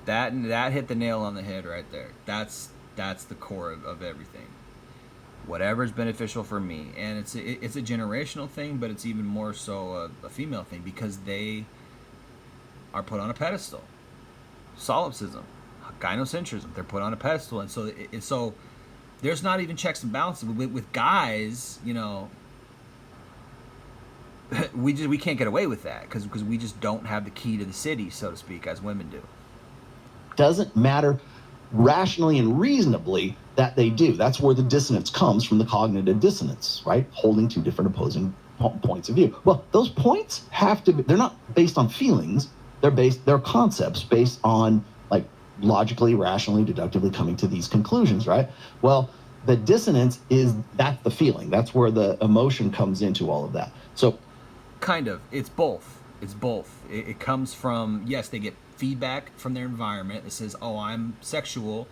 That hit the nail on the head right there. That's the core of everything. Whatever's beneficial for me, and it's a generational thing, but it's even more so a female thing because they are put on a pedestal. Solipsism, gynocentrism, they're put on a pedestal, and so there's not even checks and balances with guys. You know, we can't get away with that because we just don't have the key to the city, so to speak, as women do. Doesn't matter rationally and reasonably that they do. That's where the dissonance comes from, the cognitive dissonance, right? Holding two different opposing points of view. Well, those points have to be, they're not based on feelings, they're concepts based on like logically, rationally, deductively coming to these conclusions, right? Well, the dissonance that's the feeling. That's where the emotion comes into all of that. So kind of, it's both. It comes from, yes, they get feedback from their environment that says, oh, I'm sexual,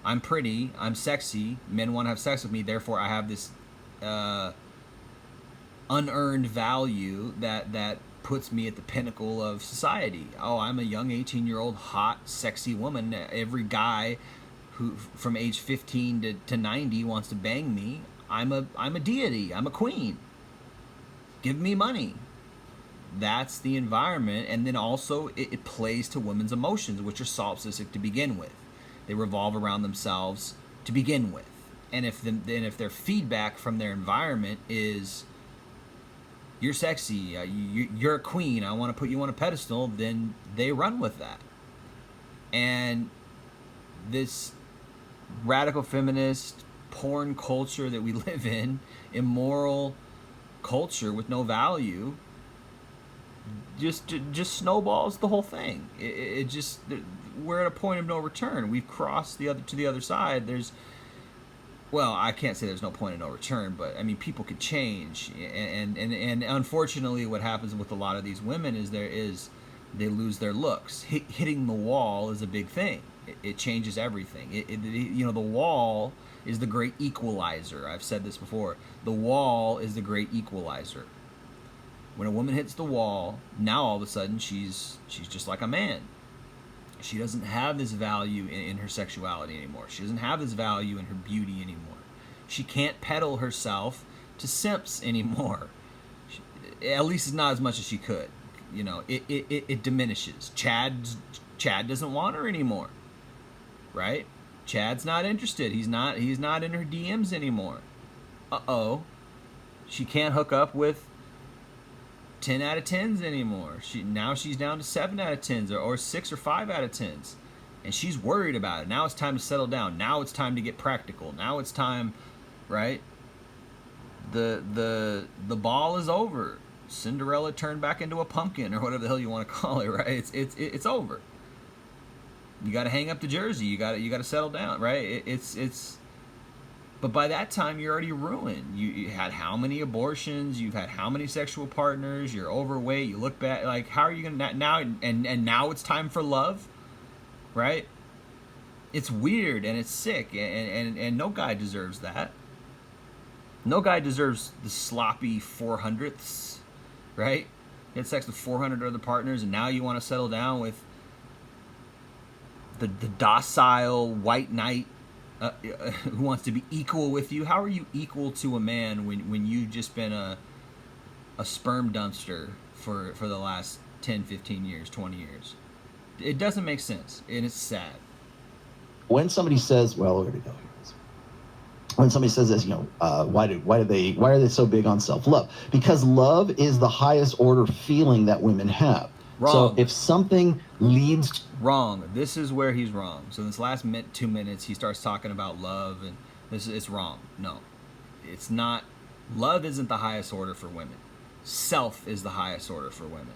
I'm pretty, I'm sexy, men want to have sex with me, therefore I have this unearned value that puts me at the pinnacle of society. Oh, I'm a young 18-year-old hot sexy woman. Every guy who from age 15 to 90 wants to bang me. I'm a deity, I'm a queen, give me money. That's the environment. And then also it plays to women's emotions, which are solipsistic to begin with. They revolve around themselves to begin with. And if their feedback from their environment is, you're sexy, you're a queen, I want to put you on a pedestal, then they run with that. And this radical feminist porn culture that we live in, immoral culture with no value, just snowballs the whole thing. It just, we're at a point of no return. We've crossed to the other side. Well, I can't say there's no point of no return, but I mean, people could change, and unfortunately, what happens with a lot of these women is they lose their looks. Hitting the wall is a big thing. It changes everything. The wall is the great equalizer. I've said this before. The wall is the great equalizer. When a woman hits the wall, now all of a sudden she's just like a man. She doesn't have this value in her sexuality anymore. She doesn't have this value in her beauty anymore. She can't peddle herself to simps anymore. At least not as much as she could. You know, it diminishes. Chad doesn't want her anymore, right? Chad's not interested. He's not in her DMs anymore. She can't hook up with 10 out of 10s anymore. She's down to 7 out of 10s or 6 or 5 out of 10s. And she's worried about it. Now it's time to settle down. Now it's time to get practical. Now it's time, right? The ball is over. Cinderella turned back into a pumpkin or whatever the hell you want to call it, right? It's over. You got to hang up the jersey. You got to settle down, right? But by that time, you're already ruined. You had how many abortions? You've had how many sexual partners? You're overweight. You look bad. Like, how are you going to now? And now it's time for love, right? It's weird and it's sick. And no guy deserves that. No guy deserves the sloppy 400ths, right? You had sex with 400 other partners, and now you want to settle down with the docile white knight who wants to be equal with you. How are you equal to a man when you've just been a sperm dumpster for the last 10, 15 years, 20 years? It doesn't make sense, and it's sad. When somebody says, well, where to go here? When somebody says this, why are they so big on self-love? Because love is the highest order feeling that women have. Wrong. So if something leads... Wrong. This is where he's wrong. So in this last 2 minutes, he starts talking about love, and it's wrong. No, it's not. Love isn't the highest order for women. Self is the highest order for women.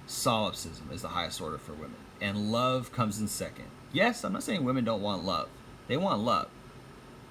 Solipsism is the highest order for women. And love comes in second. Yes, I'm not saying women don't want love. They want love.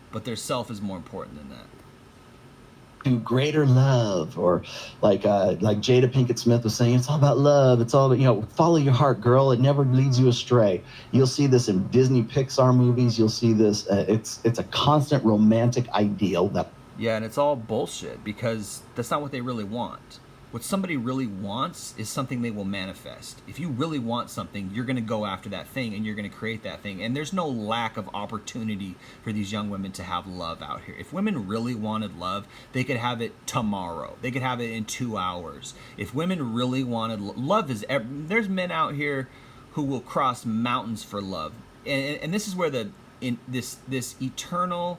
But their self is more important than that. to greater love, or like Jada Pinkett Smith was saying, it's all about love. It's all about, follow your heart, girl. It never leads you astray. You'll see this in Disney Pixar movies. You'll see this. It's a constant romantic ideal that. Yeah, and it's all bullshit because that's not what they really want. What somebody really wants is something they will manifest. If you really want something, you're going to go after that thing and you're going to create that thing. And there's no lack of opportunity for these young women to have love out here. If women really wanted love, they could have it tomorrow. They could have it in 2 hours. If women really wanted love, there's men out here who will cross mountains for love. And this is where this eternal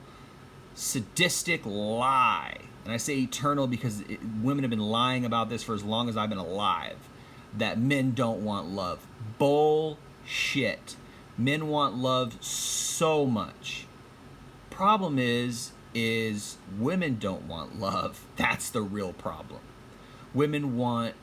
sadistic lie, and I say eternal because women have been lying about this for as long as I've been alive, that men don't want love. Bullshit. Men want love so much. Problem is women don't want love. That's the real problem. Women want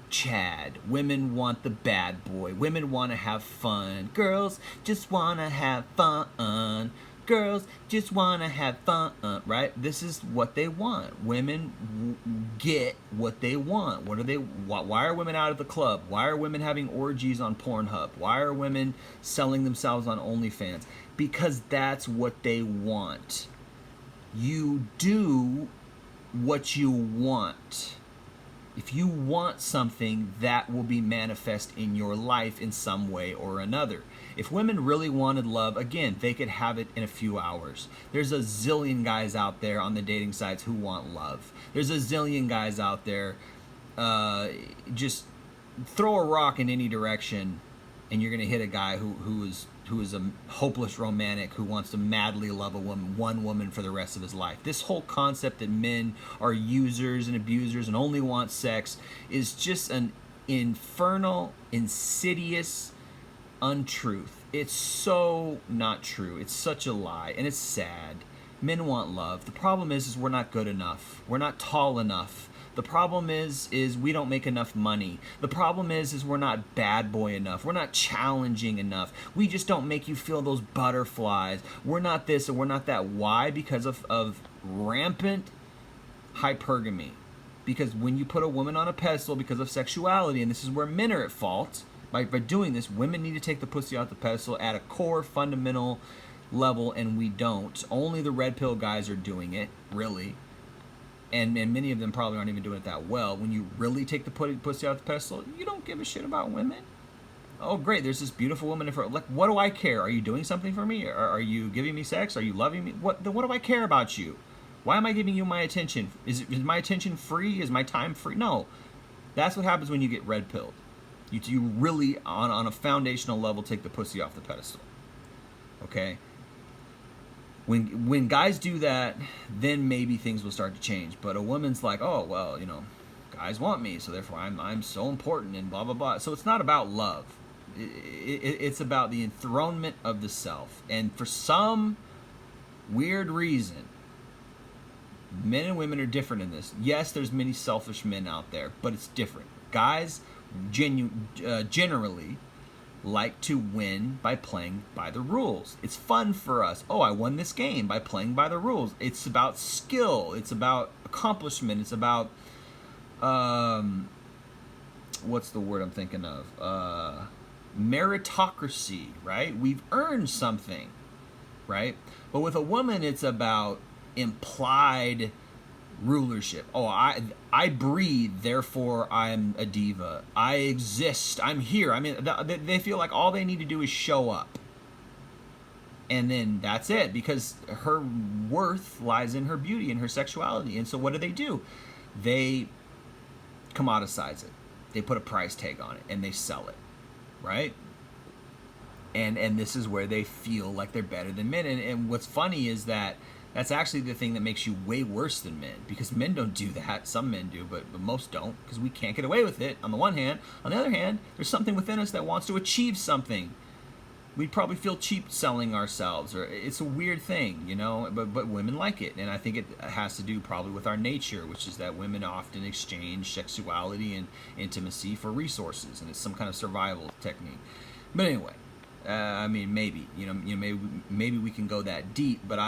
Chad. Women want the bad boy. Women want to have fun. Girls just want to have fun. Girls just want to have fun, right? This is what they want. Women get what they want. What are they? Why are women out of the club? Why are women having orgies on Pornhub? Why are women selling themselves on OnlyFans? Because that's what they want. You do what you want. If you want something, that will be manifest in your life in some way or another. If women really wanted love, again, they could have it in a few hours. There's a zillion guys out there on the dating sites who want love. There's a zillion guys out there, just throw a rock in any direction and you're going to hit a guy who is a hopeless romantic who wants to madly love one woman for the rest of his life. This whole concept that men are users and abusers and only want sex is just an infernal, insidious untruth. It's so not true. It's such a lie, and it's sad. Men want love. The problem is we're not good enough. We're not tall enough. The problem is we don't make enough money. The problem is we're not bad boy enough. We're not challenging enough. We just don't make you feel those butterflies. We're not this and we're not that. Why? Because of rampant hypergamy. Because when you put a woman on a pedestal because of sexuality, and this is where men are at fault, by doing this, women need to take the pussy off the pedestal at a core fundamental level, and we don't. Only the red pill guys are doing it, really. And many of them probably aren't even doing it that well. When you really take the pussy off the pedestal, you don't give a shit about women. Oh, great, there's this beautiful woman in front. Like, what do I care? Are you doing something for me? Are you giving me sex? Are you loving me? What do I care about you? Why am I giving you my attention? Is my attention free? Is my time free? No. That's what happens when you get red pilled. You really, on a foundational level, take the pussy off the pedestal. Okay? When guys do that, then maybe things will start to change. But a woman's like, oh, well, guys want me, so therefore I'm so important and blah, blah, blah. So it's not about love. It's about the enthronement of the self. And for some weird reason, men and women are different in this. Yes, there's many selfish men out there, but it's different. Guys generally like to win by playing by the rules. It's fun for us. Oh, I won this game by playing by the rules. It's about skill. It's about accomplishment. It's about what's the word I'm thinking of? Meritocracy, right? We've earned something, right? But with a woman, it's about implied rulership. Oh, I breathe, therefore I'm a diva. I exist. I'm here. I mean, they feel like all they need to do is show up. And then that's it, because her worth lies in her beauty and her sexuality. And so what do? They commoditize it. They put a price tag on it and they sell it, right? And this is where they feel like they're better than men. And what's funny is that that's actually the thing that makes you way worse than men, because men don't do that. Some men do, but most don't, because we can't get away with it on the one hand. On the other hand, there's something within us that wants to achieve something. We'd probably feel cheap selling ourselves, or it's a weird thing, but women like it. And I think it has to do probably with our nature, which is that women often exchange sexuality and intimacy for resources, and it's some kind of survival technique. But anyway, I mean, maybe we can go that deep, but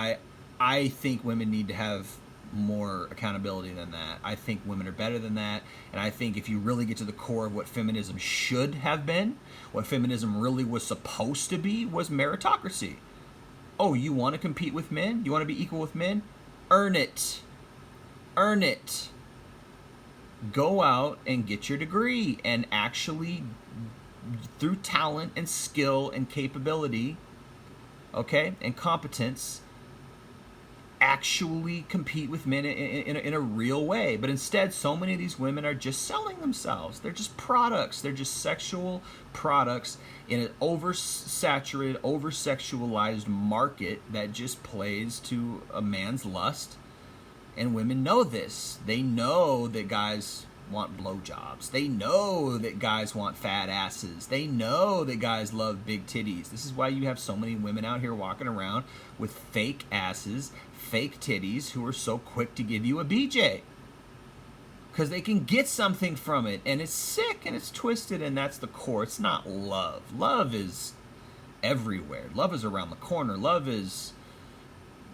I think women need to have more accountability than that. I think women are better than that. And I think if you really get to the core of what feminism should have been, what feminism really was supposed to be, was meritocracy. Oh, you want to compete with men? You want to be equal with men? Earn it. Earn it. Go out and get your degree and actually, through talent and skill and capability, okay, and competence, actually compete with men in a real way. But instead, so many of these women are just selling themselves. They're just products. They're just sexual products in an oversaturated, over-sexualized market that just plays to a man's lust. And women know this. They know that guys want blowjobs. They know that guys want fat asses. They know that guys love big titties. This is why you have so many women out here walking around with fake asses, fake titties, who are so quick to give you a BJ. Because they can get something from it. And it's sick and it's twisted, and that's the core. It's not love. Love is everywhere. Love is around the corner. Love is,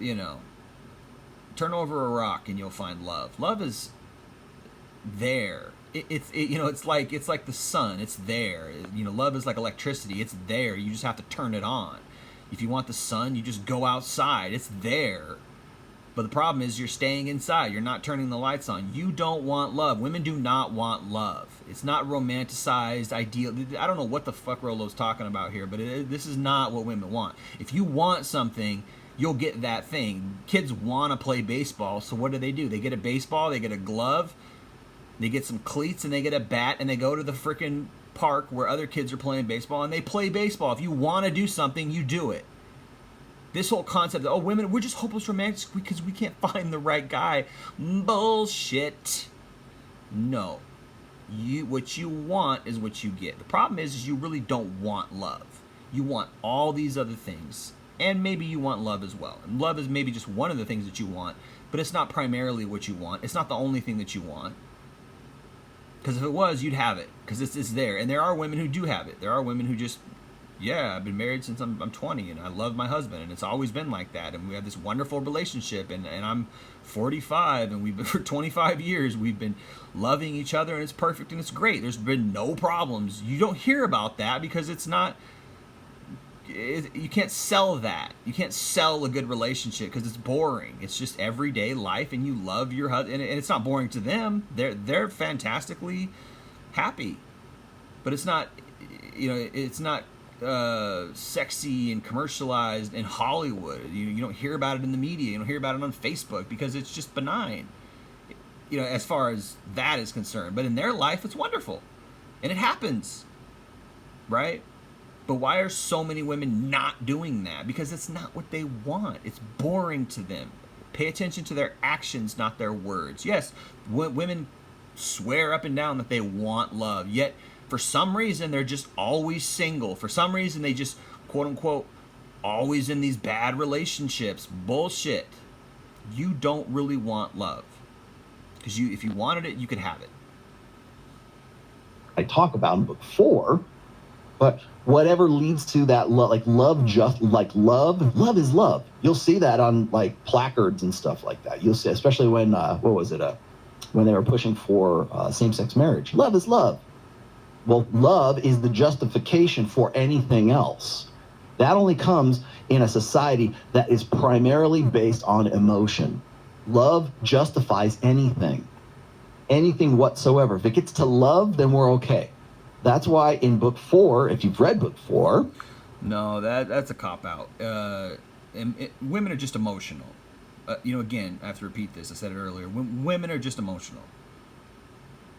you know, turn over a rock and you'll find love. Love is there. It's like the sun. It's there. You know, love is like electricity. It's there. You just have to turn it on. If you want the sun, you just go outside. It's there. But the problem is you're staying inside. You're not turning the lights on. You don't want love. Women do not want love. It's not romanticized, ideal. I don't know what the fuck Rolo's talking about here, but this is not what women want. If you want something, you'll get that thing. Kids want to play baseball, so what do? They get a baseball, they get a glove, they get some cleats, and they get a bat, and they go to the freaking park where other kids are playing baseball, and they play baseball. If you want to do something, you do it. This whole concept of, oh, women, we're just hopeless romantics because we can't find the right guy. Bullshit. No. What you want is what you get. The problem is you really don't want love. You want all these other things. And maybe you want love as well. And love is maybe just one of the things that you want, but it's not primarily what you want. It's not the only thing that you want. Because if it was, you'd have it. Because it's there. And there are women who do have it. There are women who just, yeah, I've been married since I'm 20, and I love my husband, and it's always been like that. And we have this wonderful relationship, and I'm 45, and we've been, for 25 years, we've been loving each other, and it's perfect, and it's great. There's been no problems. You don't hear about that because it's not... you can't sell that. You can't sell a good relationship because it's boring. It's just everyday life, and you love your husband, and it's not boring to them. They're fantastically happy, but it's not, it's not sexy and commercialized in Hollywood. You don't hear about it in the media. You don't hear about it on Facebook because it's just benign, as far as that is concerned. But in their life, it's wonderful, and it happens, right? But why are so many women not doing that? Because it's not what they want. It's boring to them. Pay attention to their actions, not their words. Yes, women swear up and down that they want love, yet for some reason they're just always single. For some reason they just, quote unquote, always in these bad relationships. Bullshit. You don't really want love. Because if you wanted it, you could have it. I talk about in book 4, but whatever leads to that love, love is love. You'll see that on like placards and stuff like that. You'll see, especially when when they were pushing for same-sex marriage. Love is love. Well, love is the justification for anything else. That only comes in a society that is primarily based on emotion. Love justifies anything whatsoever. If it gets to love, then we're okay. That's why in book 4, if you've read book 4... No, that's a cop-out. Women are just emotional. Again, I have to repeat this. I said it earlier. Women are just emotional.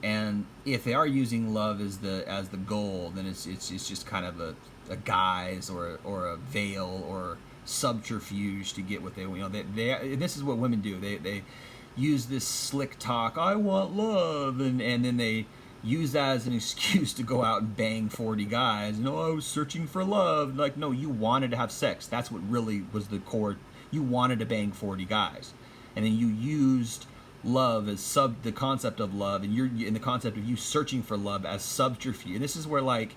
And if they are using love as the goal, then it's just kind of a guise or a veil or subterfuge to get what they want. This is what women do. They use this slick talk. I want love, and then they use that as an excuse to go out and bang 40 guys. I was searching for love. Like, no, you wanted to have sex. That's what really was the core. You wanted to bang 40 guys, and then you used love as the concept of love, and the concept of you searching for love as subterfuge. And this is where, like,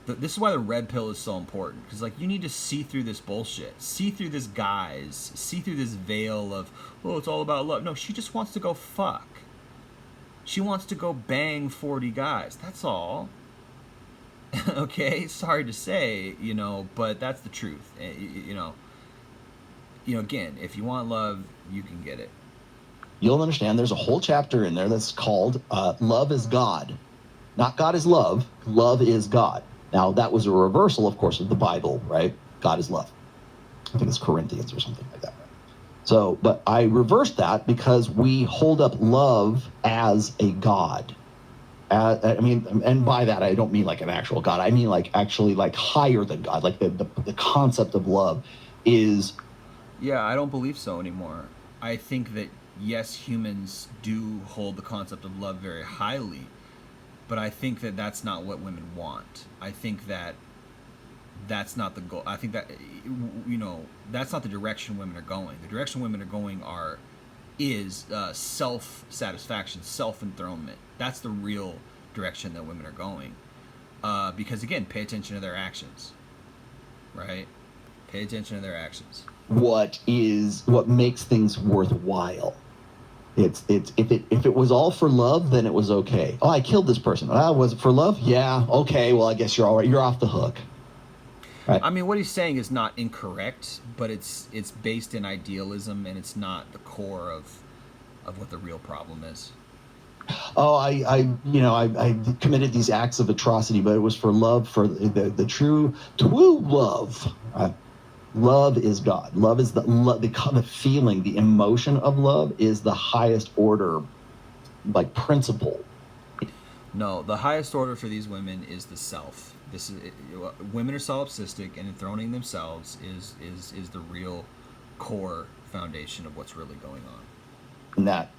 This is why the red pill is so important, because like you need to see through this bullshit, see through this guise, see through this veil of, oh, it's all about love. No, she just wants to go fuck. She wants to go bang 40 guys. That's all. Okay, sorry to say, but that's the truth. Again, if you want love, you can get it. You'll understand there's a whole chapter in there that's called Love is God. Not God is love. Love is God. Now, that was a reversal, of course, of the Bible, right? God is love. I think it's Corinthians or something like that. So, but I reversed that because we hold up love as a God. And by that, I don't mean like an actual God. I mean like actually like higher than God. Like the concept of love is... Yeah, I don't believe so anymore. I think that, yes, humans do hold the concept of love very highly, but I think that that's not what women want. I think that that's not the goal. I think that, that's not the direction women are going. The direction women are going is self-satisfaction, self-enthronement. That's the real direction that women are going. Because, again, pay attention to their actions, right? Pay attention to their actions. What makes things worthwhile? If it was all for love, then it was okay. Oh, I killed this person. Was it for love? Yeah. Okay. Well, I guess you're all right. You're off the hook. Right? I mean, what he's saying is not incorrect, but it's based in idealism, and it's not the core of what the real problem is. Oh, I committed these acts of atrocity, but it was for love, for the true love. Love is God. Love is the feeling, the emotion of love is the highest order, like principle. No, the highest order for these women is the self. Women are solipsistic, and enthroning themselves is the real core foundation of what's really going on. And that,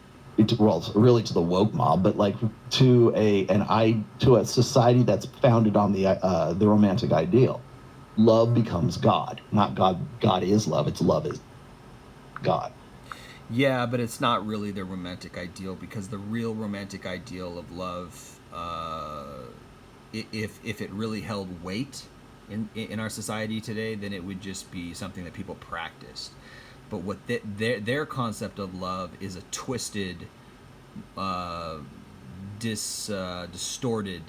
really to the woke mob, but like to a society that's founded on the romantic ideal. Love becomes God, not God. God is love. It's love is God. Yeah, but it's not really the romantic ideal, because the real romantic ideal of love, if it really held weight in our society today, then it would just be something that people practiced. But what their concept of love is a twisted, distorted,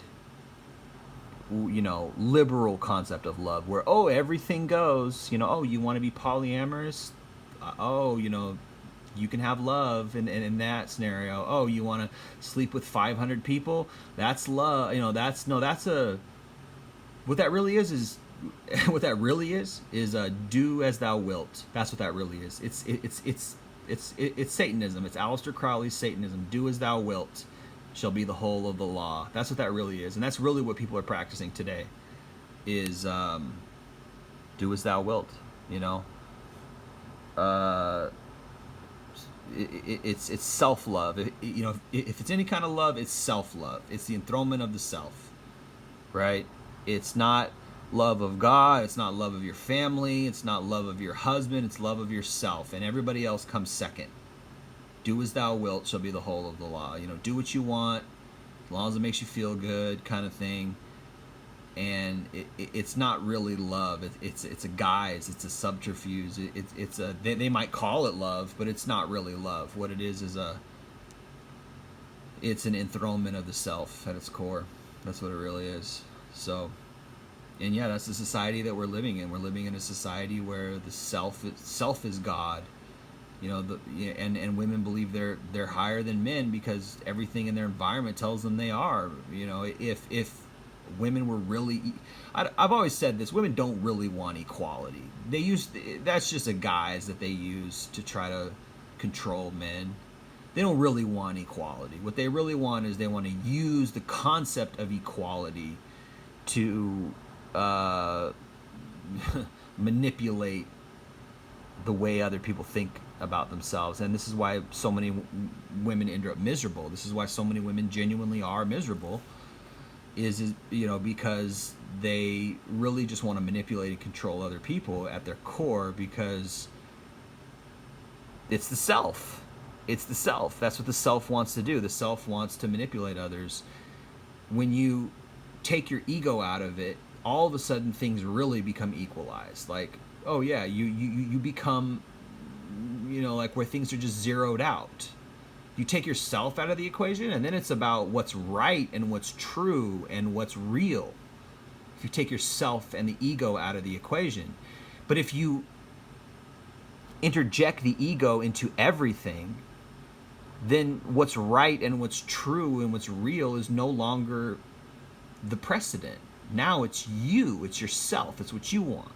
liberal concept of love, where everything goes. You want to be polyamorous, you can have love in that scenario. You want to sleep with 500 people, that's love. What that really is do as thou wilt. That's what that really is. It's Satanism. It's Aleister Crowley's Satanism. Do as thou wilt shall be the whole of the law. That's what that really is, and that's really what people are practicing today. Is do as thou wilt. It's self-love. If it's any kind of love, it's self-love. It's the enthronement of the self, right? It's not love of God. It's not love of your family. It's not love of your husband. It's love of yourself, and everybody else comes second. Do as thou wilt shall be the whole of the law. Do what you want, as long as it makes you feel good, kind of thing. And it's not really love. It's a guise. It's a subterfuge. They might call it love, but it's not really love. What it is it's an enthronement of the self at its core. That's what it really is. So, and yeah, that's the society that we're living in. We're living in a society where the self is God. And women believe they're higher than men because everything in their environment tells them they are. If women were really, I've always said this, women don't really want equality. That's just a guise that they use to try to control men. They don't really want equality. What they really want is they want to use the concept of equality to manipulate the way other people think about themselves. And this is why so many women end up miserable. This is why so many women genuinely are miserable, is because they really just want to manipulate and control other people at their core, because it's the self. It's the self. That's what the self wants to do. The self wants to manipulate others. When you take your ego out of it, all of a sudden things really become equalized. Like, oh yeah, you become, like where things are just zeroed out. You take yourself out of the equation, and then it's about what's right and what's true and what's real. If you take yourself and the ego out of the equation. But if you interject the ego into everything, then what's right and what's true and what's real is no longer the precedent. Now it's you, it's yourself, it's what you want.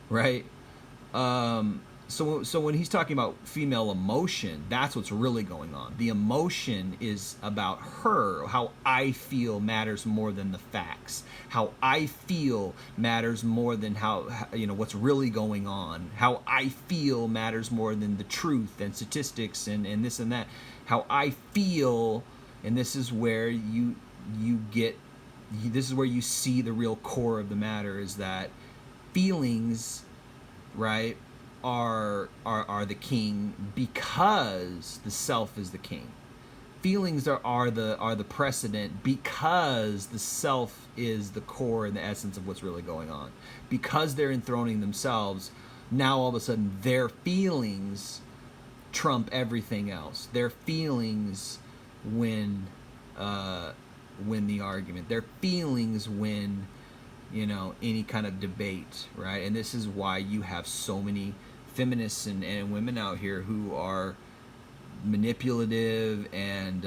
Right? So when he's talking about female emotion, that's what's really going on. The emotion is about her. How I feel matters more than the facts. How I feel matters more than how what's really going on. How I feel matters more than the truth and statistics and this and that. How I feel, and this is where you get, this is where you see the real core of the matter, is that feelings, right, are the king because the self is the king. Feelings are the precedent because the self is the core and the essence of what's really going on. Because they're enthroning themselves, now all of a sudden their feelings trump everything else. Their feelings win the argument. Their feelings win any kind of debate, right? And this is why you have so many feminists and women out here who are manipulative and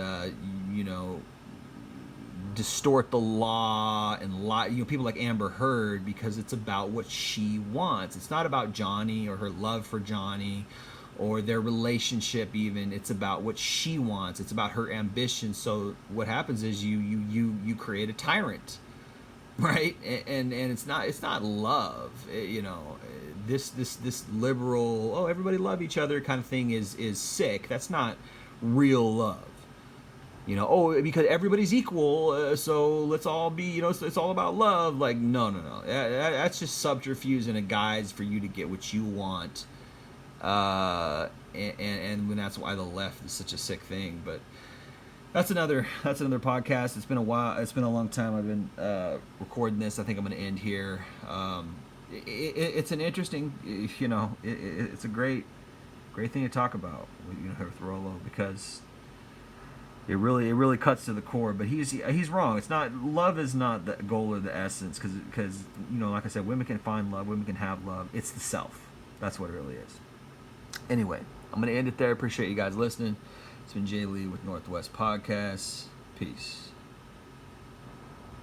distort the law and lie. People like Amber Heard, because it's about what she wants. It's not about Johnny or her love for Johnny or their relationship even. It's about what she wants. It's about her ambition. So what happens is you create a tyrant, right? And it's not love. This liberal, oh, everybody love each other kind of thing is sick. That's not real love. Because everybody's equal, so let's all be, it's all about love. Like, no. That's just subterfuge and a guise for you to get what you want. And when that's why the left is such a sick thing. But that's another podcast. It's been a while. It's been a long time I've been recording this. I think I'm going to end here. It's an interesting, it's a great thing to talk about, with Rollo, because it really cuts to the core. But he's wrong. It's not, love is not the goal or the essence, because like I said, women can find love, women can have love. It's the self. That's what it really is. Anyway, I'm going to end it there. Appreciate you guys listening. It's been Jay Lee with Northwest Podcasts. Peace.